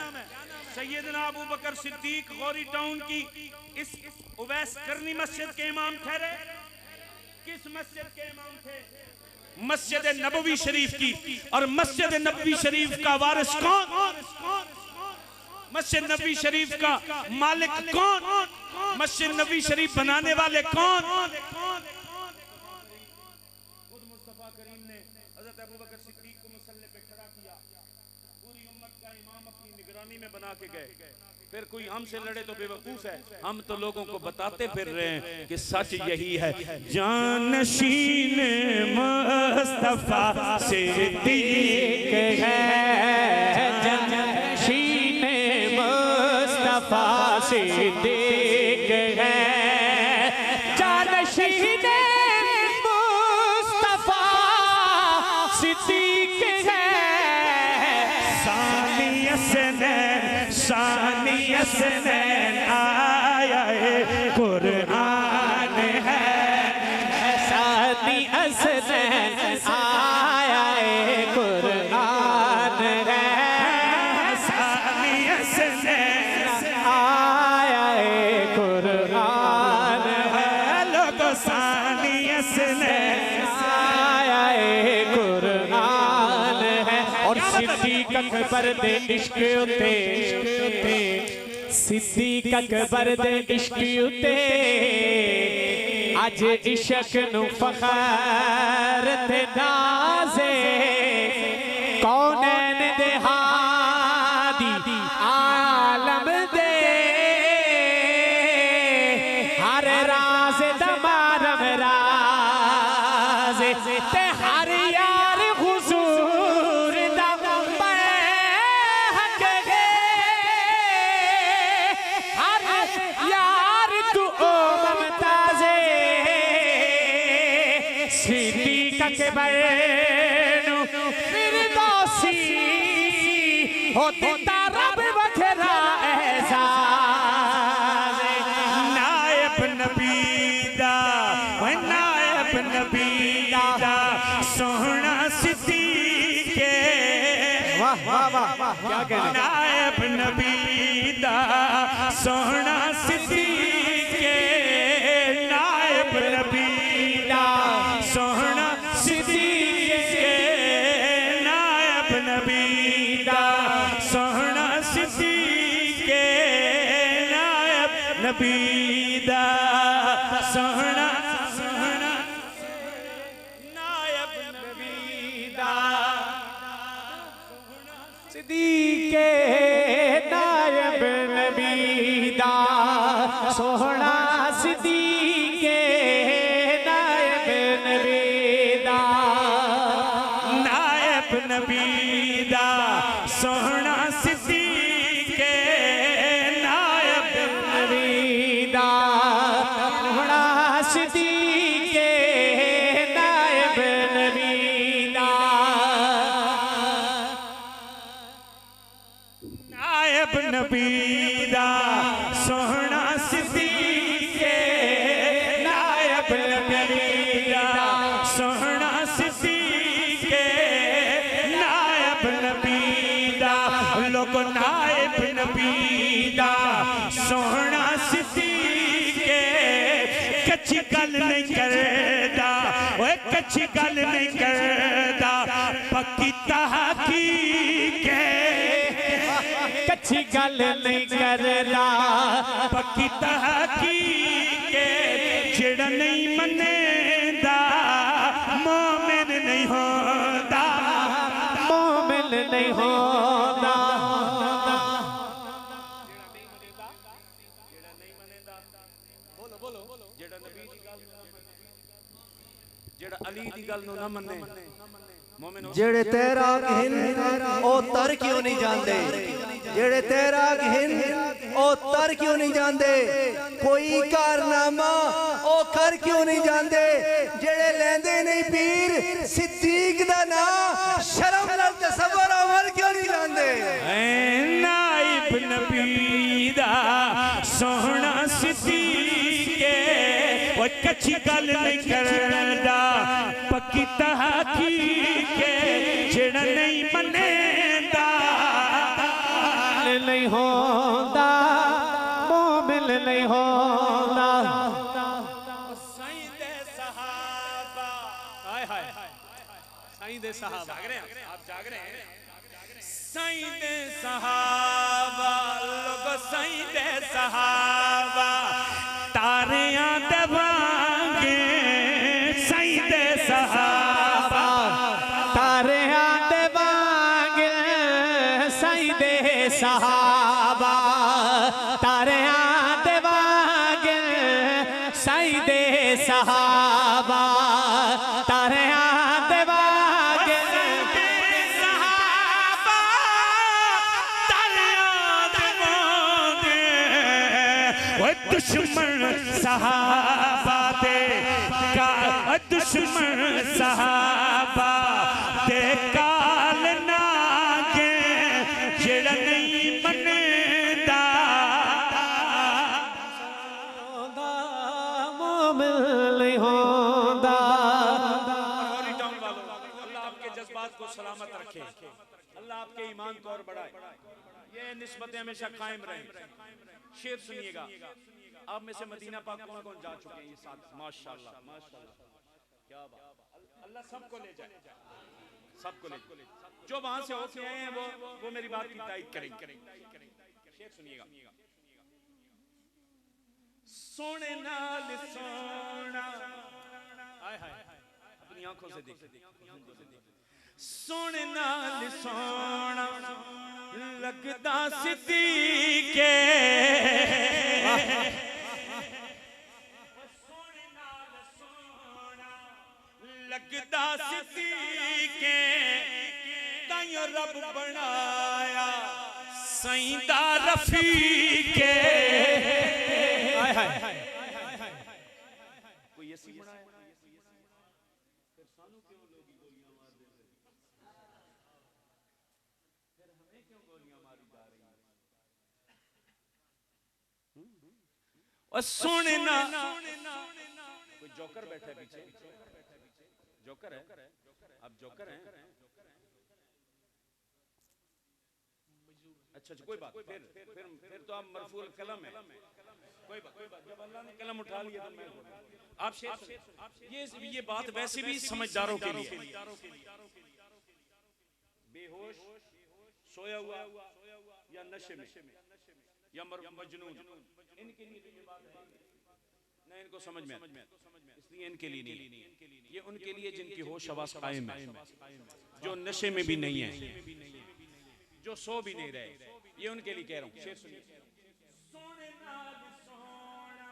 Speaker 1: सैयदना अबू बकर सिद्दीक गौरी टाउन की इस उवैस करनी मस्जिद के इमाम ठहरे। किस मस्जिद के इमाम थे? मस्जिद नबवी शरीफ की। और मस्जिद नबवी शरीफ का वारिस कौन? मस्जिद नबवी शरीफ का मालिक कौन? मस्जिद नबवी शरीफ बनाने वाले कौन? खुद मुस्तफा करीम ने हजरत अबू बकर सिद्दीक को मुसल्ले पे खड़ा किया, पूरी उम्मत का इमाम अपनी निगरानी में बना के गए। फिर कोई हमसे लड़े तो बेवकूफ है। हम तो लोगों को बताते फिर रहे हैं कि सच यही है। जानशीन मुस्तफा सिद्दीक है,
Speaker 2: जानशीन मुस्तफा सिद्दीक है, जानशीन मुस्तफा सिद्दीक है।
Speaker 1: सानियसनैन आया है कुरान है,
Speaker 2: सानियसनैन आया है कुरान है,
Speaker 1: सानियसनैन
Speaker 2: आया है कुरान है,
Speaker 1: लोगो सानियसनैन
Speaker 2: आया है कुरान है। और सिद्दीक अकबर दे इश्क उते, सिद्दीक अकबर दे इश्क उते अज इश्क नु फखर ते नाज़े। कौनैन दे हादी आलम दे हर राज़ दमारम राज़े ते हर यार हुजूर दा हक गे। हर यार तू ओ ममताज़े सिद्दीक अकबर नु फिरदौसी हो दिता रब वखरा एहसास।
Speaker 1: नायब नबीदा नायब नबीदा सोहना सिद्दीक
Speaker 2: वाह वाह वाह वाह, क्या कहना।
Speaker 1: नायब नबीदा सोहना सिद्दीक नायब नबीदा सोहना सिद्दीक नायब नबीदा सोहना सिद्दीक नायब नबीदा सोहना सोहना नायब नबीदा
Speaker 2: सिद्दीक नायब नबीदा सोहना सिद्दीक नायब नबीदा।
Speaker 1: नायब नबीदा सोहना सिद्दीक नायब
Speaker 2: नबीदा सोहना सिद्दीक नायब नबीदा।
Speaker 1: नायब नबीदा सोहना सिद्दीक नायब नबीदा सोहना सिद्दीक नायब नबीदा। लोगो नायब नबीदा सोहना सिद्दीक कच्ची गल नहीं करदा, ओए कच्ची गल नहीं करदा, पक्की तहकीक
Speaker 2: कच्ची गल नहीं करदा
Speaker 1: पक्की तहकीक जेड़ा नहीं मनेदा मोमिन नहीं होता
Speaker 2: मोमिन नहीं होता
Speaker 1: जेड़ा अली दी गल नु ना मन्ने मोमिन
Speaker 3: जेड़े तैराक हिन ओ तर क्यों नहीं जांदे जेड़े तैराक हिन ओ तर क्यों नहीं जांदे कोई कारनामा ओ कर क्यों नहीं जांदे जेड़े लेंदे नहीं पीर सिद्दीक दा नाम शर्म नाल तसव्वुर अमल क्यों नहीं जांदे
Speaker 1: नाइब नबी दा सोहना सिद्दीक ओ कच्ची गल नहीं करदा पक्की तहकीक जेड़ा नहीं मनेदा
Speaker 2: नहीं होता मोमिन नहीं होता
Speaker 1: साईं दे सहाबा हाय हाय साईं दे सहाबा जाग रहे हैं आप जाग रहे हैं साईं दे सहाबा लोगो साईं दे सहाबा तारियां दे वांगे साईं दे सहाबा
Speaker 2: तारियां दे वांगे साईं दे सहाबा तारियां दे वांगे साईं दे सहाबा तारियां दे वांगे
Speaker 1: सहाबा तारियां दे वांगे वो दुश्मन सहाबा दे का दुश्मन सहाबा दे काल नागे जेड़ा नहीं मनेदा
Speaker 2: मोमिन नहीं होता
Speaker 1: अल्लाह आपके जज्बात को सलामत रखे अल्लाह आपके ईमान को और बढ़ाए ये निस्बतें हमेशा कायम रहें शेर सुनिएगा आप में से मदीना पाक कौन कौन जा चुके हैं ये साथ माशाल्लाह माशाल्लाह क्या बात अल्लाह सबको ले जाए सबको ले जो वहां से होके आए हैं वो मेरी बात की तायीद करेंगे शेर सुनिएगा सोने नाल सोना हाय हाय अपनी आंखों से देख सोने नाल सोना लगदा सिद्दीक सोने नाल सोना लगदा सिद्दीक ताइयों रब बनाया साईं दा रफीक कोई ऐसी बनाया फिर सानू क्यों लोग गोलियां मार देते फिर हमें क्यों गोलियां मारी जा रही हैं और सोने ना कोई जोकर बैठा है पीछे जोकर है आप जोकर हैं अच्छा कोई बात फिर तो आप मरफूल कलम है कोई बात जब अल्लाह ने कलम उठा लिया तो मैं आप ये बात वैसे भी समझदारों के लिए बेहोश सोया हुआ या नशे में या मजनून इनके लिए ये बात है ना इनको समझ में इसलिए इनके लिए नहीं ये उनके लिए जिनकी होश हवास कायम है जो नशे में भी नहीं है जो सो भी नहीं रहे ये उनके लिए कह रहा हूं शेर सुनिए सोने नाल सोना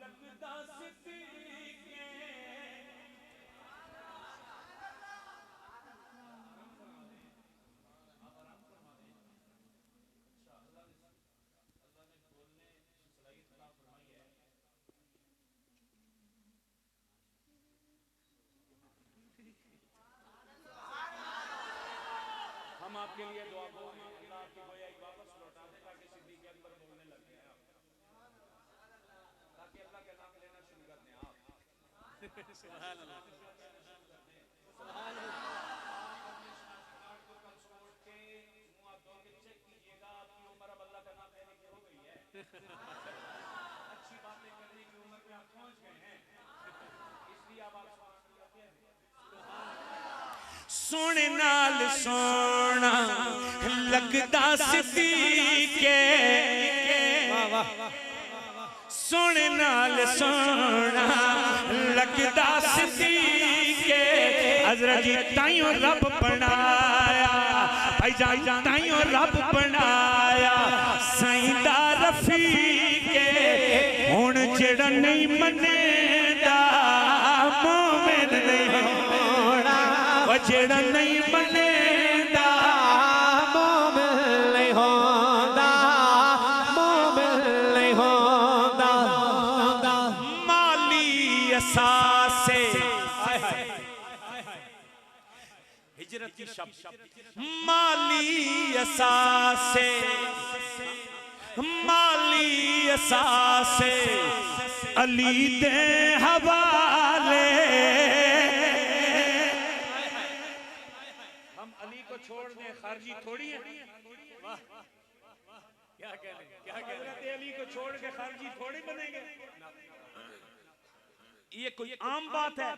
Speaker 1: लगदा सिद्दीक हम आपके लिए दुआ करो अल्लाह आपकी गोयाई वापस लौटा दे ताकि सिद्दीक अकबर बोलने लग जाए आप ताकि अल्लाह का नाम लेना शुरू कर दें आप सुभान अल्लाह सुभान अल्लाह को कंसोल के मुंह आप धो के चेक कीजिएगा आपकी उम्र अब अल्लाह का नाम लेने की हो गई है अच्छी बातें करने की उम्र में आप पहुंच गए हैं इसलिए अब आप सोने नाल सोना लगदा सिद्दीके सोने नाल सोना लगदा सिद्दीके हज़रत जी ताइयों रब बनाया भाई जान ताइयों रब बनाया साईं दा रफीके हुण जेड़ा नहीं मनेदा मोमिन नहीं होना ओ जेड़ा नहीं मनेदा
Speaker 2: मोमिन नहीं होंदा मोमिन नहीं होंदा
Speaker 1: माली असासे हिजरत की शब्द माली असासे माली असासे अली दे हवाले हम अली को छोड़ दें खारजी थोड़ी है क्या कहने अली को छोड़ के खारजी थोड़ी बनेंगे ये कोई आम बात है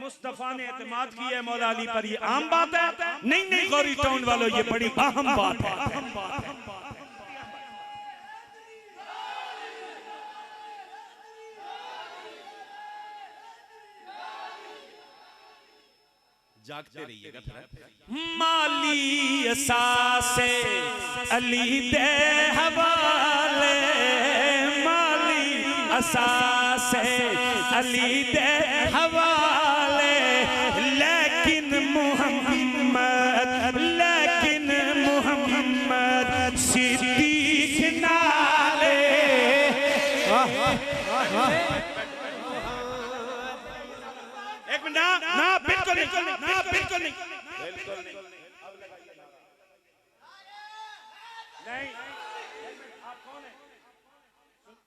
Speaker 1: मुस्तफा ने एतमाद की है मौला अली पर ये आम बात है नहीं गौरी टाउन वालों ये बड़ी अहम बात है जागते रहिएगा माली असासे अली दे हवाले माली असासे अली दे हवाले लेकिन मोहम्मद सिद्दीक नाले एक मिनट ना बिल्कुल नहीं नहीं आप कौन है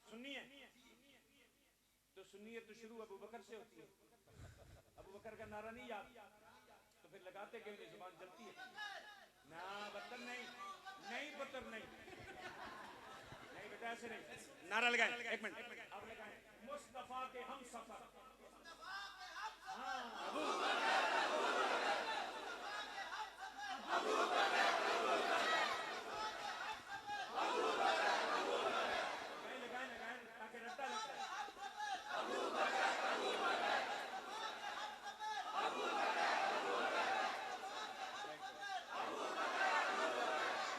Speaker 1: सुन्नी है तो सुन्नी है तो शुरू अबू बकर से होती है अबू बकर का नारा नहीं याद तो फिर लगाते क्यों नहीं जुबान जलती है ना बदतर नहीं बदतर नहीं बेटा ऐसे नहीं नारा लगाए एक मिनट आप लगाएं मुस्तफा के हम सफर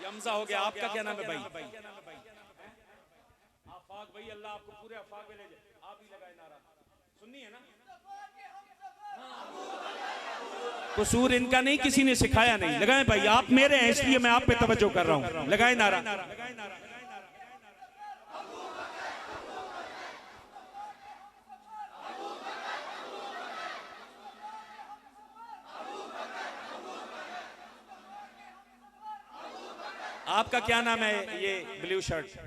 Speaker 1: यमजा हो गया आपका क्या नाम है भाई आफाक भाई अल्लाह आपको पूरे आफाक में ले जाए आप ही लगाए नारा सुननी है ना कसूर इनका नहीं किसी ने सिखाया नहीं लगाए भाई आप मेरे हैं इसलिए मैं आप पे तवज्जो कर रहा हूं लगाए नारा आपका क्या नाम है ये ब्लू शर्ट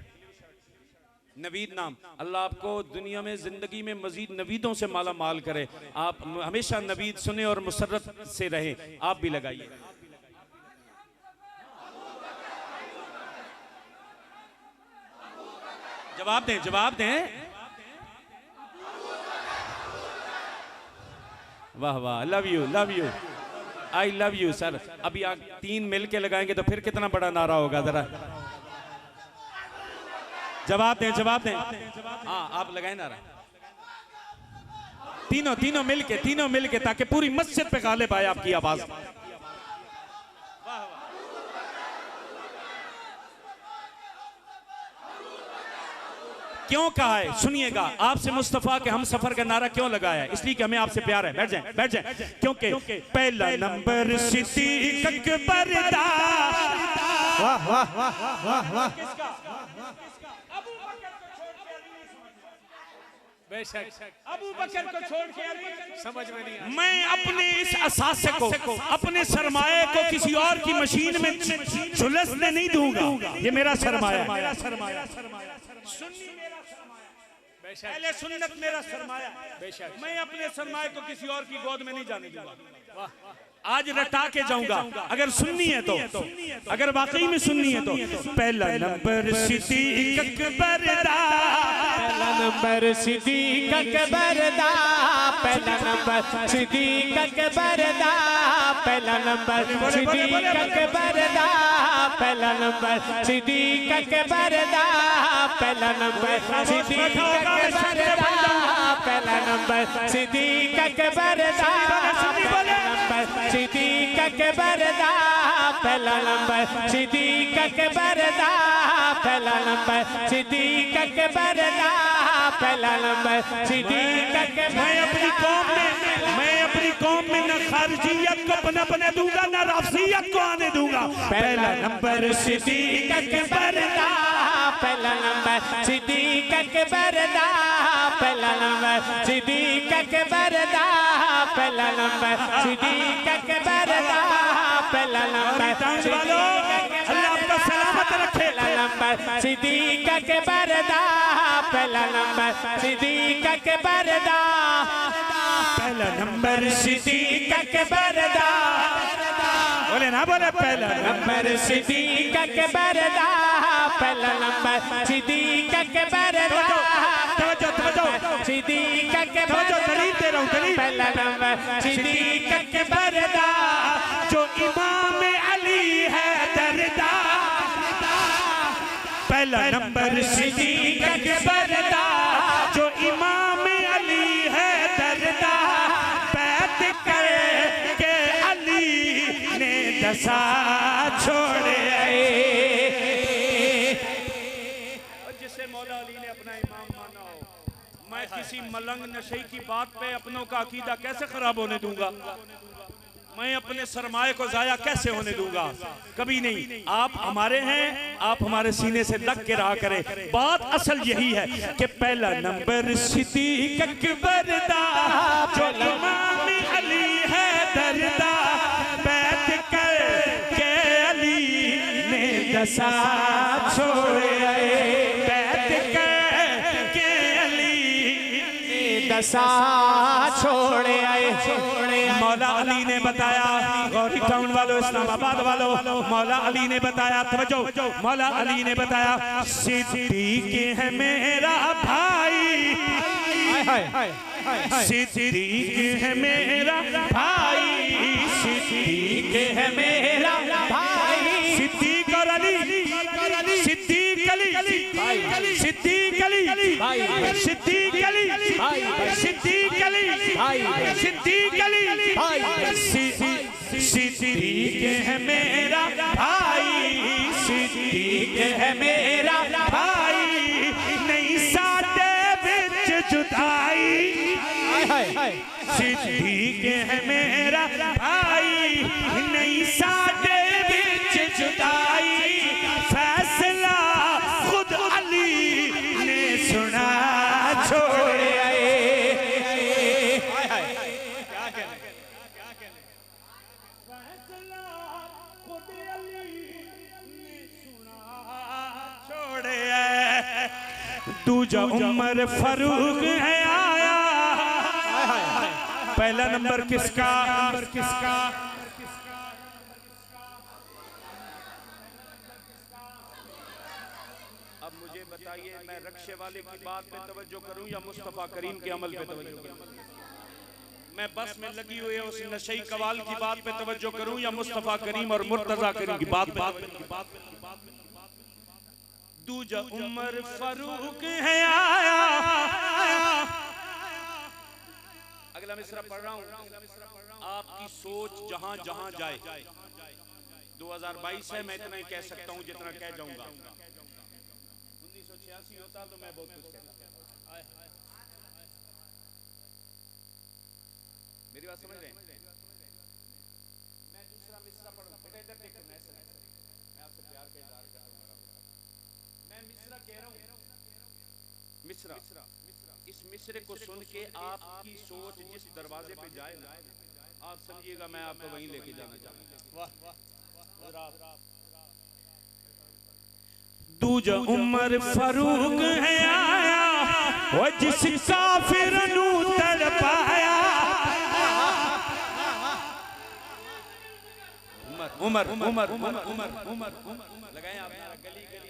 Speaker 1: नवीद नाम अल्लाह आपको दुनिया में जिंदगी में मजीद नवीदों से माला माल करे आप हमेशा नवीद सुने और मुसर्रत से रहे आप भी लगाइए जवाब दें वाह वाह love you I love you sir अभी आप 3 मिलके लगाएंगे तो फिर कितना बड़ा नारा होगा जरा जवाब दें हाँ आप लगाए नारा तीनों मिलके ताकि पूरी मस्जिद पे गालिब आए आपकी आवाज क्यों कहा है सुनिएगा आपसे मुस्तफा के हम सफर का नारा क्यों लगाया है इसलिए कि हमें आपसे प्यार है बैठ जाएं क्योंकि पहला नंबर सिद्दीक अकबर दा वाह अबू बकर को छोड़ के अली समझ में नहीं आया मैं अपने इस असासे को अपने सरमाए को किसी और की मशीन में झुलसने नहीं दूंगा ये मेरा सरमाया पहले सुन्नत मेरा सरमाया मैं अपने सरमाए को किसी और की गोद में नहीं जाने दूंगा आज रटा के जाऊंगा अगर सुन्नी है तो अगर वाकई में सुन्नी है तो पहला नंबर सिद्दीक अकबर दा
Speaker 2: पहला नंबर सिद्दीक अकबर दा पहला नंबर सिद्दीक अकबर दा पहला नंबर सिद्दीक अकबर दा पहला नंबर सिद्दीक अकबर दा, पहला नंबर सिद्दीक अकबर दा, पहला नंबर सिद्दीक अकबर दा, पहला नंबर सिद्दीक अकबर दा, पहला नंबर सिद्दीक अकबर दा, पहला नंबर सिद्दीक अकबर दा, पहला नंबर सिद्दीक अकबर।
Speaker 1: मैं अपनी कौम में न खारजियत को पनपने दूंगा न राफसियत को आने दूंगा।
Speaker 2: पहला नंबर सिद्दीक अकबर दा, पहला नंबर सिद्दीक अकबर दा, पहला नंबर सिद्दीक अकबर दा, पहला नंबर सिद्दीक अकबर दा, पहला नंबर
Speaker 1: अल्लाह आपका सलामत रखे।
Speaker 2: पहला नंबर सिद्दीक अकबर दा, पहला नंबर सिद्दीक अकबर दा,
Speaker 1: पहला नंबर
Speaker 2: सिद्दीक अकबर दा,
Speaker 1: बोले ना बोले पहला
Speaker 2: नंबर सिद्दीक अकबर दा, पहला नंबर सिद्दीक अकबर दा, सिद्दीक अकबर दा, पहला नंबर सिद्दीक अकबर दा,
Speaker 1: जो इमाम अली है दरदा। पहला नंबर
Speaker 2: सिद्दीक अकबर दा,
Speaker 1: जो इमाम अली है दरदा। बैत कर के अली ने दसा छोड़े। जिसे मौला अली ने अपना इमाम माना हो, मैं किसी मलंग नशे की बात पे अपनों का अकीदा कैसे खराब होने दूंगा? मैं अपने सरमाए को जाया कैसे होने दूंगा? कभी नहीं। आप हमारे हैं, आप हमारे सीने से लग के रहा करें। बात असल यही है कि पहला नंबर सिद्दीक अकबर दा, जो इमाम अली है दरदा। बैत कर के अली ने दसा छोड़े। बैत कर के अली ने
Speaker 2: दसा छोड़े आए।
Speaker 1: मौला अली ने बताया, गौरी टाउन वालों, इस्लामाबाद वालों, मौला अली ने बताया, तवज्जो, मौला अली ने बताया, सिद्दीक है मेरा भाई, सिद्दीक है मेरा भाई, सिद्दीक है मेरा भाई। सिद्दीक और अली, सिद्दीक अली, सिद्दीक अली, सिद्दीक अली, सिद्दीक अली, सिद्दीक अली, सिद्दीक है मेरा भाई, सिद्दीक है मेरा भाई। नहीं साडे विच जुदाई, सिद्दीक है मेरा भाई। नहीं साडे विच जुदाई। फैसला खुद अली ने सुना छोड़े। दूजा उमर फारूक है आया। पहला नंबर किसका? अब मुझे बताइए, मैं रक्शे वाले की बात पे तवज्जो करूं या मुस्तफा करीम के अमल पे तवज्जो करूं? मैं बस में लगी हुई है उस नशई कवाल की बात पे तवज्जो करूं या मुस्तफा करीम और मुर्तजा करीम की बात पे? दूजा उमर फारूक है आया। अगला मिसरा पढ़ रहा हूं। आपकी सोच जहां जहां जाए। 2022 है, मैं इतना ही कह सकता हूं जितना कह जाऊंगा। 1986 होता तो मैं बहुत कुछ कहता। मेरी बात समझ रहे हैं? मैं दूसरा मिसरा पढ़ूं। बेटा इधर देखो, मैं आपसे प्यार का इजहार कर रहा हूं। मैं मिसरा कह रहा हूं। मिसरा, इस मिसरे को सुन के आपकी सोच जिस दरवाजे पे जाए ना, आप समझिएगा मैं आपको वहीं लेके जाना चाहता हूं। दूजा उमर फारूक है आया, वो जिस काफिर नू तड़पाया। उमर उमर उमर उमर उमर उमर लगाए आप। गली गली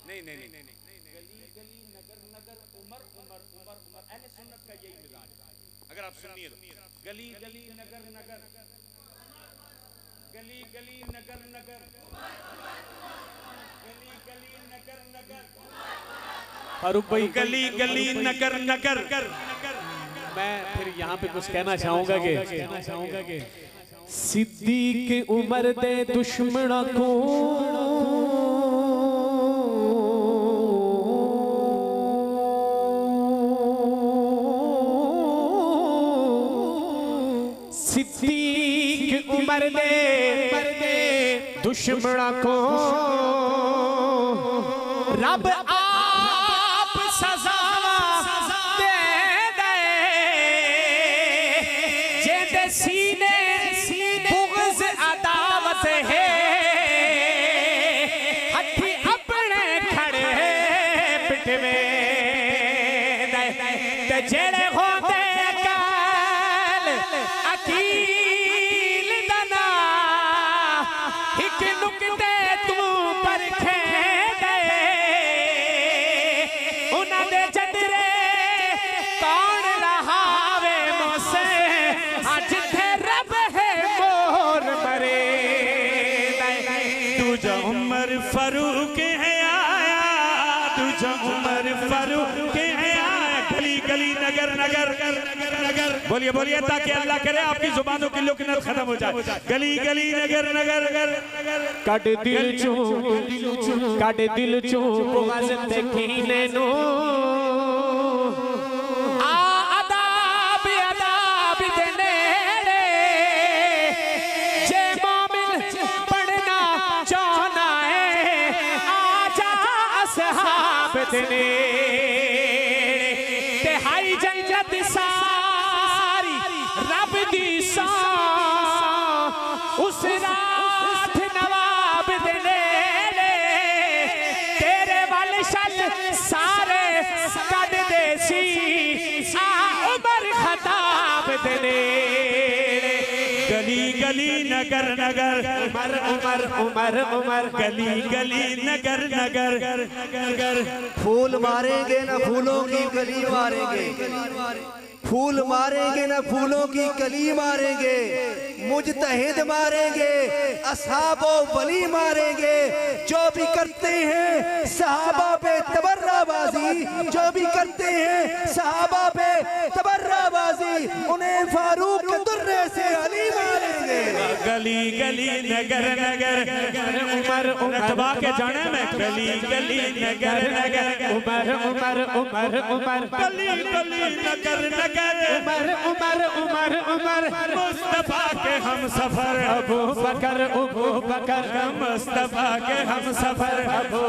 Speaker 1: नहीं नहीं नहीं, गली गली नगर नगर उमर उमर उमर उमर। अहले सुन्नत का यही मिजाज। अगर आप सुनिए तो गली गली नगर नगर गली गली नगर नगर, गली गली नगर नगर,
Speaker 2: फारूक भाई
Speaker 1: गली गली नगर नगर।
Speaker 2: मैं फिर यहाँ पे कुछ कहना चाहूंगा कि सिद्दीक उमर दे दुश्मना को सिद्दीक उमर दे दुश्मना को रब आप सजा दे दे जेदे सीने बुग़्ज़ अदावत है हथी अपने खड़े पिटवे ते जेड़े होंदे काल अकील दना हिक नुकते तू परखे दे उन्हां दे चंदरे कौन रहावे मोसे अज थे रब है मोर मरे
Speaker 1: तुझा उमर फारूक है आया, तुझा उमर फारूक है आया। गली गली नगर नगर नगर, बोलिए बोलिए ताकि अल्लाह करे आपकी जुबानों की लुकनत खत्म हो जाए। गली गली नगर नगर नगर,
Speaker 2: कट दिल चू बुग़्ज़ ते कीने नो अदाब दे नेड़े जे मोमिन पढ़ना चाहना है आजा असहाब दे नेड़े ते हाई जन्नत सारी रब दी सा उस रात नवाब दे नेड़े तेरे वाल शल सारे कद देसी आ उमर खताब दे नेड़े
Speaker 1: गली गली नगर नगर,
Speaker 2: उमर उमर उमर उमर
Speaker 1: गली गली नगर नगर नगर।
Speaker 3: फूल मारेंगे ना फूलों की गली मारेंगे, फूल मारेंगे ना फूलों की कली मारेंगे, मुजतहिद मारेंगे असहाबो वली मारेंगे। जो भी करते हैं सहाबा पे तबर्राबाजी, जो भी करते हैं सहाबा पे तबर्राबाजी, उन्हें फारूक के दुर्रे से अली मारेंगे।
Speaker 1: गली गली नगर नगर,
Speaker 2: उमर उमर
Speaker 1: दबा के जाने में गली गली नगर नगर,
Speaker 2: उमर उमर उमर उमर
Speaker 1: गली गली नगर नगर,
Speaker 2: उमर उमर उमर उमर
Speaker 1: मुस्तफा के हम सफर,
Speaker 2: अबू बकर
Speaker 1: मुस्तफा के हम सफर,
Speaker 2: अबू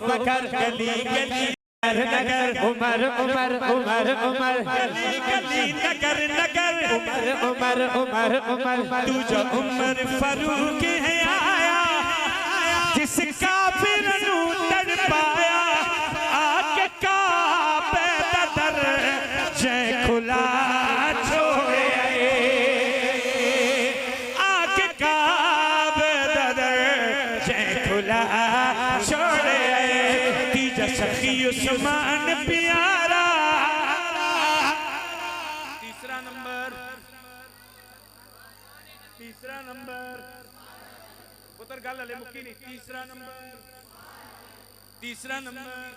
Speaker 2: बकर
Speaker 1: गली गली नगर
Speaker 2: उमर उमर उमर उमर
Speaker 1: गली गली नगर नगर,
Speaker 2: उमर उमर उमर उमर
Speaker 1: तुझा उमर फारूक है आया, जिस काफिर नू तड़पाया आके काबे दा दर जय खुला छोड़े आके काबे दा दर जय खुला छोड़े तीजा सखी उस्मान प्यारा। तीसरा नंबर पुत्र गल हले मुक्की नहीं। तीसरा नंबर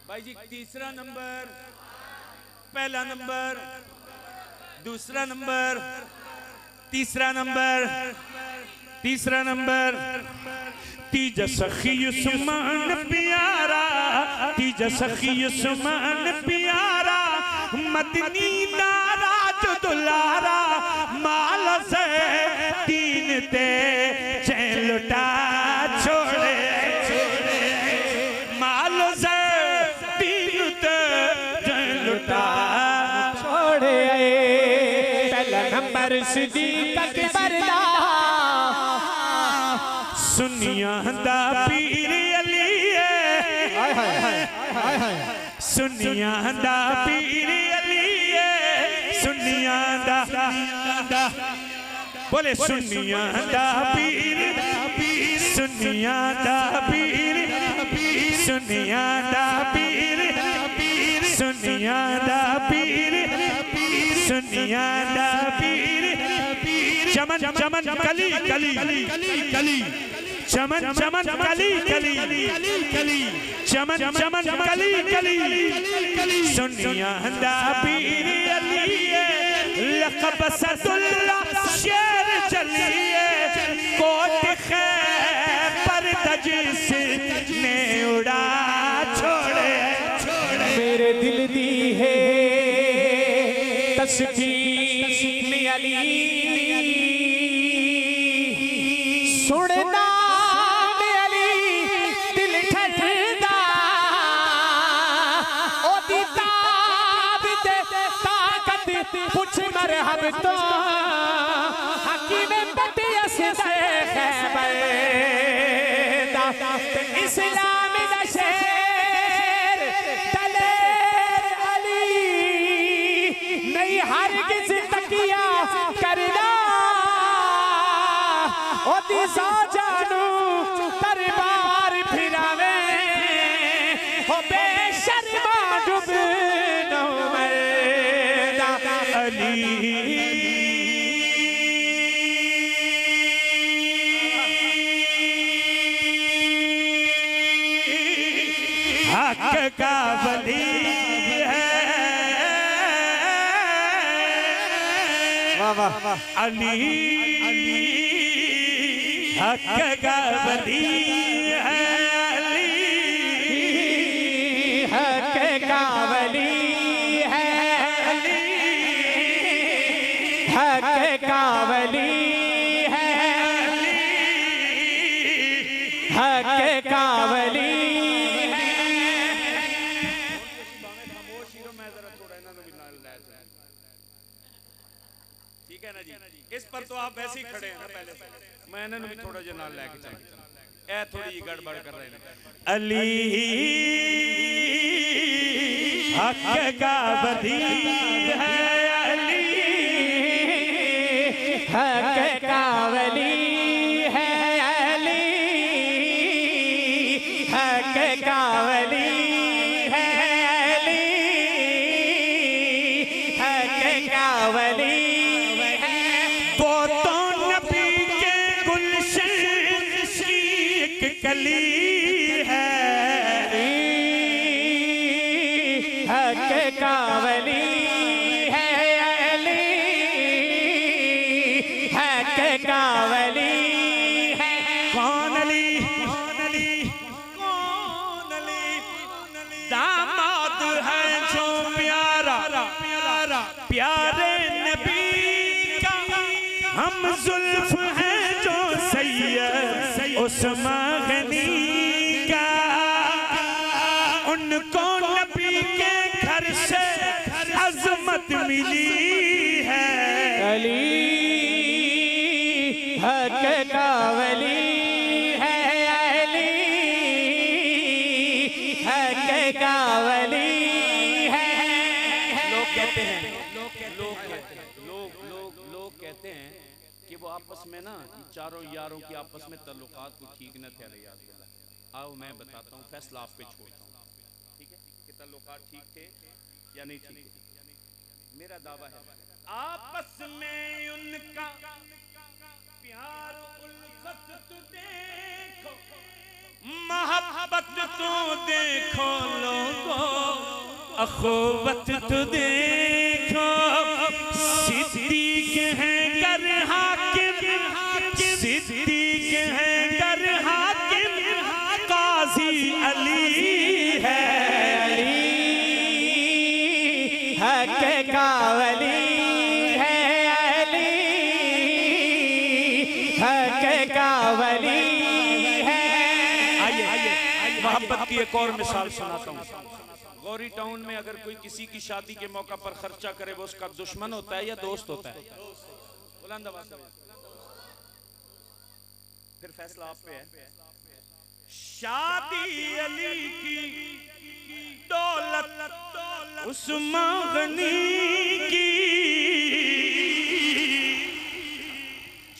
Speaker 1: भाई जी, तीसरा नंबर, पहला नंबर, दूसरा नंबर, तीसरा नंबर, तीजा सखी उस्मान प्यारा, तीजा सखी उस्मान प्यारा, मदनी नारा जो दुलारा, माल से दीन ते चैन लुटा छोड़े, माल से दीन ते चैन लुटा
Speaker 2: छोड़े पहला नंबर सिद्दीक अकबर दा
Speaker 1: सुनिया दा पीर अली है, सुनिया दा पीर अली है, सुनिया दा बोले सुनिया दा पीर, सुनिया दा पीर, सुनिया दा पीर, सुनिया दा पीर, सुनिया दा पीर, चमन चमन कली कली कली चमन चमन कली कली कली चमन चमन कली कली सुनिया हंदा पीर अली लक़ब सदुल्लाह शेर चलिए कोट खैबर तजिस ने उड़ा छोड़े
Speaker 2: मेरे दिल दी है तस्कीन अली सुनना में अली दिल ठंडा ओ दीता बिते ताकत पूछ मरहब तो हकीम बतिया से खैबर इस्लाम दा शेर दलेर अली नहीं हरगिज़ तकिया करना ओ दिसा जानू दरबार फिरावे हो बेशर्मा जुबनो मर्दा
Speaker 1: अली हक का वली है
Speaker 3: वाह वाह वाह
Speaker 1: अली हक का वली है अली
Speaker 2: हक का वली है
Speaker 1: अली
Speaker 2: हक का वली है हक का वली
Speaker 1: ठीक है ना जी इस पर तो आप वैसे ही खड़े हैं ना पहले से मैं इन्हें भी थोड़ा जो नाल लेके चल ए थोड़ी गड़बड़ कर रहे हैं अली हक का वली है अली
Speaker 2: हक का वली है अली हक का वली है अली हक का वली
Speaker 1: वो तो नबी के गुलशन की एक कली है
Speaker 2: हक का वली है अली हक का वली है
Speaker 1: कौन अली कौन अली कौन अली दामाद है जो प्यारा प्यारे नबी का हम जुल्फ है जो सैयद उस्मान गनी का उनको नबी के घर से अजमत मिली है
Speaker 2: अली हक का वली है अली हक का वली है
Speaker 1: लोग कहते हैं लोग कहते हैं कि वो आपस में ना चारों यारों की आपस में तल्लुकात को ठीक न थे याद आओ मैं बताता हूँ फैसला आप पे छोड़ता हूँ ठीक है कि तल्लुकात ठीक थे या नहीं ठीक थे मेरा दावा है आपस में उनका प्यार उल्फत तो देखो मोहब्बत तो देखो लोगों अखुवत तो देखो सिद्दीक है कर हाकिम सिद्दीक है कर हाकिम काजी अली है
Speaker 2: अली हक का वली है अली हक का वली है
Speaker 1: आइए मोहब्बत की एक और मिसाल सुनाता हूँ गौरी टाउन में अगर कोई किसी की शादी के मौका पर खर्चा करे वो उसका दुश्मन होता है या दोस्त होता है बुलंद आवाज से फिर फैसला आप पे है शादी अली की दौलत उस्मान गनी की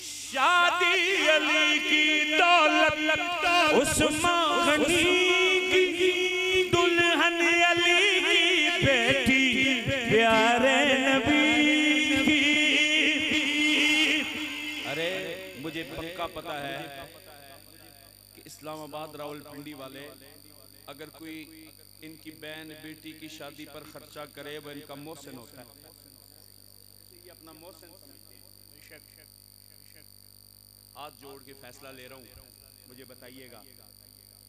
Speaker 1: शादी अली की दौलत उस्मान गनी की दुल्हन अली की बेटी प्यारे नबी की मुझे पक्का पता है कि इस्लामाबाद रावलपिंडी वाले अगर कोई इनकी बहन बेटी की शादी पर खर्चा करे वो इनका मोहसिन होता है, ये अपना मोहसिन समझते हैं। हाथ जोड़ के फैसला ले रहा हूँ, मुझे बताइएगा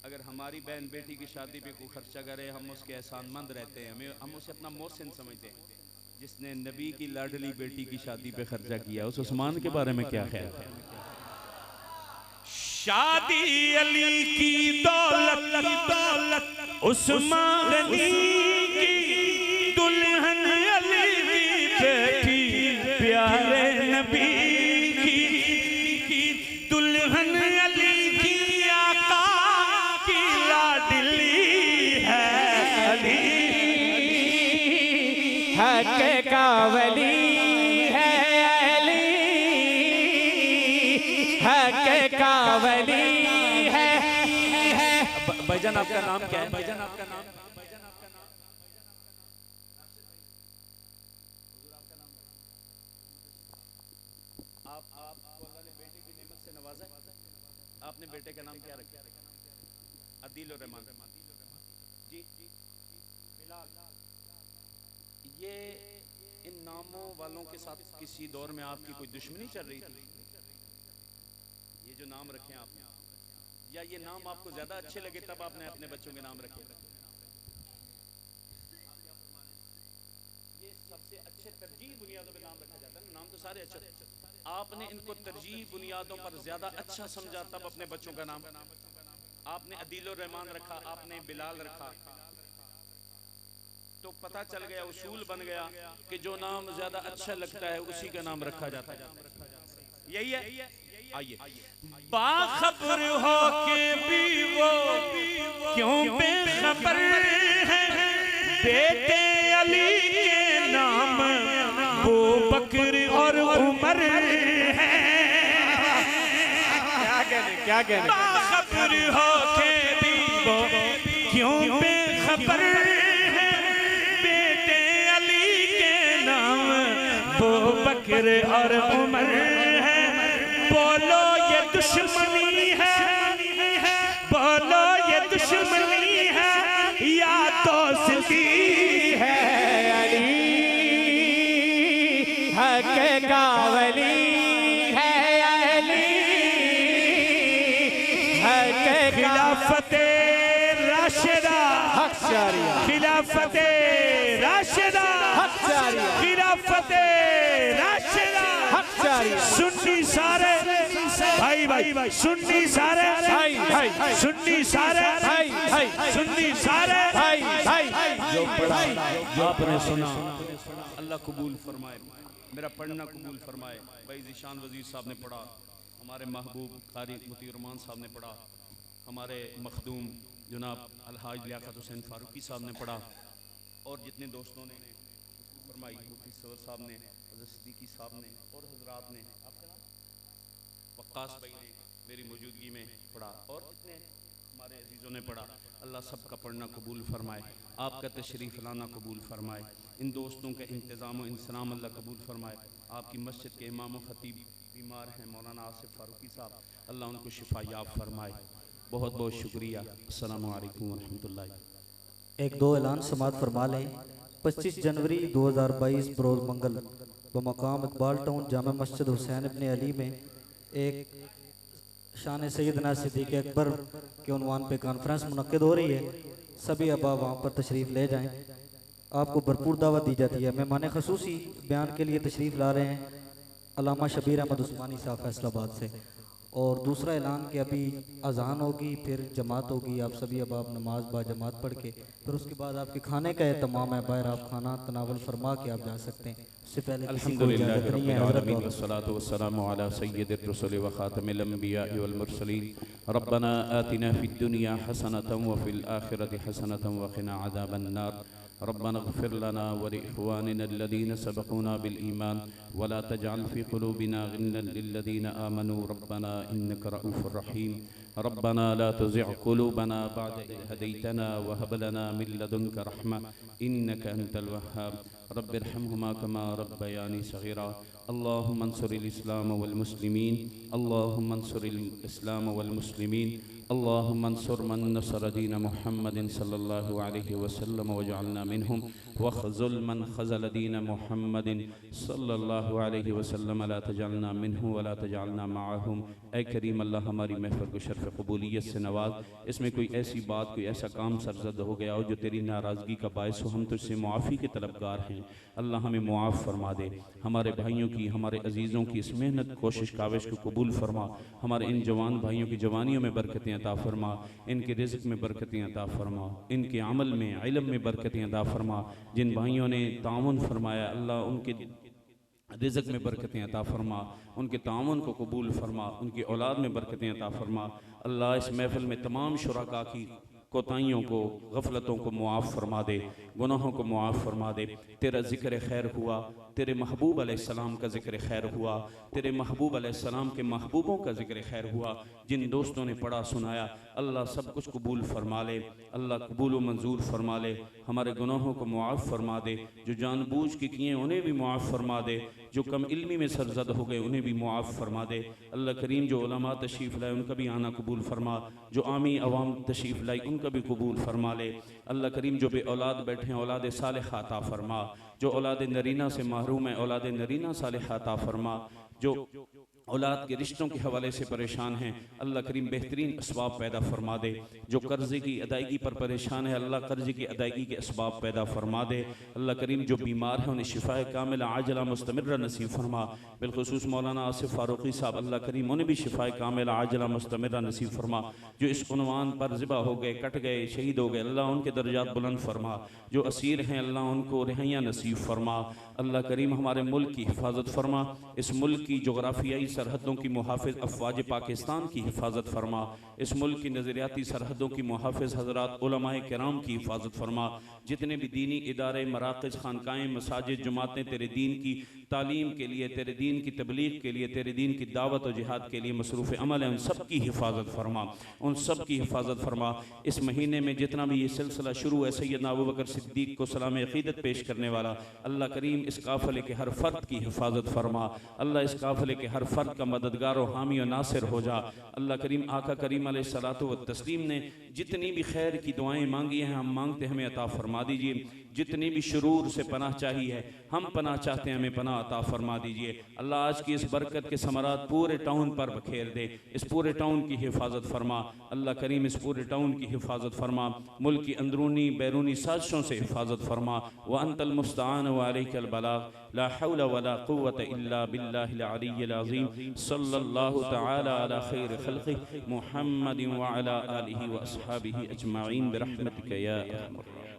Speaker 1: अगर हमारी बहन बेटी की शादी पे कोई खर्चा करे हम उसके एहसानमंद रहते हैं, हम उसे अपना मोहसिन समझते हैं। जिसने नबी की लाडली बेटी की शादी पे खर्चा किया उस उस्मान के बारे में क्या ख्याल है? शादी अली की दौलत उस्मान गनी की, दुल्हन अली की बेटी प्यारे नबी की, दुल्हन अली की आका की लाडली है अली,
Speaker 2: हक का वली है अली, हक का वली है।
Speaker 1: भाईजान आपका नाम क्या है? भाईजान आपका नाम? आपको अल्लाह ने बेटे की नेमत से नवाजा है, आपने बेटे का नाम क्या रखा? अदील और रहमान जी, बिलाल। ये इन नामों वालों के साथ किसी दौर में आपकी कोई दुश्मनी चल रही थी? ये जो नाम रखे आपने, या ये नाम आपको ज्यादा अच्छे लगे तब आपने अपने बच्चों के नाम रखे? ये सबसे अच्छे तरजीह बुनियादों पे नाम रखा जाता है, नाम तो सारे अच्छे, आपने इनको तरजीह बुनियादों पर ज्यादा अच्छा समझा तब अपने बच्चों का नाम आपने अदील और रहमान रखा, आपने बिलाल रखा। तो पता चल गया, उसूल बन गया कि जो नाम ज्यादा अच्छा लगता है उसी का नाम रखा जाता है। यही है। आइए, बाखबर हो के भी वो क्यों बेखबर है, बेटे अली के नाम वो बकर और उमर है।
Speaker 2: क्या कहने?
Speaker 1: बाखबर हो के भी वो क्यों बेखबर है, बेटे अली के नाम वो बकर और उमर है। बोलो ये दुश्मनी है, बोलो ये दुश्मनी है या दोस्ती है
Speaker 2: अली हक का वली है अली, हक
Speaker 1: खिलाफते राशिदा
Speaker 2: हक जारिया,
Speaker 1: खिलाफते राशिदा
Speaker 2: हक जारिया,
Speaker 1: खिलाफते राशिदा
Speaker 2: हक जारिया।
Speaker 1: सुन्नी सारे भाई सुन्नी सारे सुन्नी सारे सुन्नी सारे जो पढ़ा जो आपने सुना अल्लाह कबूल फरमाए, मेरा पढ़ना कबूल फरमाए। भाई ज़ीशान वज़ीर साहब ने पढ़ा, हमारे महबूब कारी मुती रहमान साहब ने पढ़ा, हमारे मखदूम जनाब अलहाज लियाकत हुसैन फारूकी साहब ने पढ़ा, और जितने दोस्तों ने फरमाई, मुफ्ती सवर साहब ने, हज़रत सिद्दीकी साहब ने और हजरात ने, आपका नाम वक्कास भाई ने मेरी मौजूदगी में पढ़ा, और जितने हमारे अजीज़ों ने पढ़ा। अल्लाह सबका पढ़ना कबूल फरमाए, आपका तशरीफ़ लाना कबूल फरमाए, इन दोस्तों का इंतज़ाम व इंसलाम अल्लाह कबूल फरमाए। आपकी मस्जिद के इमाम ख़तीब बीमार हैं मौलाना आसिफ फारूकी साहब, अल्लाह उनको शिफा याब फरमाए। बहुत बहुत शुक्रिया। अस्सलामु अलैकुम व रहमतुल्लाह।
Speaker 3: एक दो ऐलान समात फरमा लें। 25 जनवरी 2022 बरोज़ मंगल बमकाम इकबाल टाउन जामा मस्जिद हुसैन इब्न अली में एक शान सैयदना सिद्दीक़ अकबर के उन्वान पे कॉन्फ्रेंस मुनक्किद हो रही है। सभी अहबाब वहाँ पर तशरीफ़ ले जाएं, आपको भरपूर दावत दी जाती है। मेहमान ख़ुसूसी बयान के लिए तशरीफ़ ला रहे हैं अल्लामा शबीर अहमद उस्मानी साहब फैसलाबाद से। और दूसरा ऐलान कि अभी अजान होगी, फिर जमात होगी, आप सभी अहबाब नमाज बा जमात पढ़ के फिर उसके बाद आपके खाने का एहतमाम है, बाहर आप खाना तनावल फरमा के आप जा सकते हैं। उससे पहले किसी को इजाज़त नहीं है। हज़रत
Speaker 1: वस्सलातु वस्सलामु अला सय्यिदिर रुसुल व खातमिल अंबिया वल मुरसलीन। रब्बना आतिना फिद दुनिया हसनतन व फिल आखिरति हसनतन व क़िना अज़ाबन नार।
Speaker 4: रब्बना इग़फिर लना व लिइख़वानिना अल्लज़ीना सबक़ूना बिल ईमान वला तजअल फ़ी क़ुलूबिना ग़िल्लन लिल्लज़ीना आमनू रब्बना इन्नका रऊफ़ुर रहीम रब्बना ला तुज़िग़ क़ुलूबना बअद इज़ हदैतना व हब लना मिन लदुनका रहमा इन्नका अंतल वह्हाब रब्बिरहमहुमा कमा रब्बयानी सग़ीरा अल्लाहुम्मा अंसुरिल इस्लाम वल मुस्लिमीन अल्लाहुम्मा अंसुरिल इस्लाम वल मुस्लिमीन अल्लाहुम्मा अंसुर मन नसर दीन मुहम्मदिन सल्लल्लाहु अलैहि वसल्लम वजअलना मिनहुम वख़ज़ुल मन ख़ज़ल दीन मुहम्मदिन सल्लल्लाहु अलैहि वसल्लम ला तजअलना मिनहु वला तजअलना मअहुम। ऐ करीम अल्लाह हमारी महफ़िल को शर्फ़ क़बूलियत से नवाज़। इसमें कोई ऐसी बात कोई ऐसा काम सरज़द हो गया हो जो तेरी नाराज़गी का बायस हो, हम तुझसे मुआफ़ी के तलबगार हैं। अल्लाह हमें मुआफ़ फरमा दे। हमारे भाइयों की हमारे अजीज़ों की इस मेहनत कोशिश काविश को कबूल फरमा। हमारे इन जवान भाइयों की जवानियों में बरकतें अता फरमा, इनके रिज़्क़ में बरकतें अता फरमा, इनके अमल में इल्म में बरकतें अता फरमा। जिन भाइयों ने ताउन फरमाया अल्लाह उनके रिज़्क़ में बरकतें अता फरमा, उनके ताउन को कबूल फरमा, उनकी औलाद में बरकतें अता फरमा। अल्लाह इस महफ़िल में तमाम शुरका की कोताहियों को गफलतों को मुआफ़ फरमा दे, गुनाहों को मुआफ़ फरमा दे। तेरा ज़िक्र खैर हुआ, तेरे महबूब अलैहिस्सलाम का ज़िक्र खैर हुआ, तेरे महबूब अलैहिस्सलाम के महबूबों का ज़िक्र खैर हुआ। जिन दोस्तों ने पढ़ा सुनाया अल्लाह सब कुछ कबूल फरमा ले, अल्लाह कबूल व मंजूर फरमा ले। हमारे गुनाहों को मुआफ़ फरमा दे, जो जानबूझ के किए उन्हें भी मुआफ़ फरमा दे, जो कम इल्मी में सरजद हो गए उन्हें भी मुआफ़ फरमा दे। अल्लाह करीम जो उलमा तशरीफ़ लाए उनका भी आना कबूल फरमा, जो आमी अवाम तशरीफ़ लाई उनका भी कबूल फरमा ले। अल्लाह करीम जो बे औलाद बैठे हैं औलाद सालिहा अता फरमा, जो औलाद नरीना से महरूम है औलाद नरीना सालिहा अता फरमा, जो औलाद के रिश्तों के हवाले से परेशान हैं अल्लाह करीम बेहतरीन असबाब पैदा फरमा दे। जो कर्ज़े की अदायगी पर परेशान है अल्लाह कर्ज़े की अदायगी के असबाब पैदा फरमा दे। अल्लाह करीम जो बीमार है उन्हें शिफाए कामिला आजला मुस्तमिर्रा नसीब फरमा। बिलखुसूस मौलाना आसिफ फारूकी साहब अल्लाह करीम उन्हें भी शिफाए कामिला आजला मुस्तमिर्रा नसीब फरमा। जो इस उन्वान पर ज़िबा हो गए, कट गए, शहीद हो गए, अल्लाह उनके दर्जात बुलंद फरमा। जो असीर हैं अल्लाह उनको रिहाइयाँ नसीब फरमा। अल्लाह करीम हमारे मुल्क की हिफाजत फरमा, इस मुल्क की जोग्राफियाई सरहदों की मुहाफ़िज़ अफ़वाज पाकिस्तान की हिफाजत फरमा, इस मुल्क की नज़रियाती सरहदों की मुहाफ़िज़ हज़रात उलमाए किराम की हिफाजत फरमा। जितने भी दीनी इदारे, मराक़िज़, खानकाएँ, मसाजिद, जमातें तेरे दीन की तालीम के लिए, तेरे दीन की तबलीग के लिए, तेरे दीन की दावत और जिहाद के लिए मसरूफ़ अमल है, उन सब की हिफाजत फरमा, उन सब की हिफाजत फरमा। इस महीने में जितना भी ये सिलसिला शुरू है सैयदना अबू बकर सिद्दीक़ को सलाम अक़ीदत पेश करने वाला, अल्लाह करीम इस काफ़िले के हर फ़र्द की हिफाजत फरमा। अल्लाह इस काफ़िले के हर फ़र्द का मददगार और हामी और नासिर हो जा। अल्लाह करीम आका करीम अलैहिस्सलातु व तस्लीम ने जितनी भी खैर की दुआएं मांगी हैं हम मांगते हमें अता फरमा दीजिए। जितनी भी शुरूर से पनाह चाहिए है हम पनाह चाहते हैं, हमें पनाह अता फरमा दीजिए। अल्लाह आज की इस बरकत के समरात पूरे टाउन पर बखेर दे, इस पूरे टाउन की हिफाजत फरमा। अल्लाह करीम इस पूरे टाउन की हिफाजत फरमा, मुल्क की अंदरूनी बैरूनी साजिशों से हिफाजत फरमा। व अंतल मुस्तान व अलैकल बलाग, ला हौला वला कुव्वता इल्ला बिल्लाहिल अलिय्यिल अज़ीम। सल्लल्लाहु तआला अला खैर खल्क़िही मुहम्मदिन व अला आलिहि व अस्हाबिही अजमईन बिरहमतिका या अरहमर राहिमीन।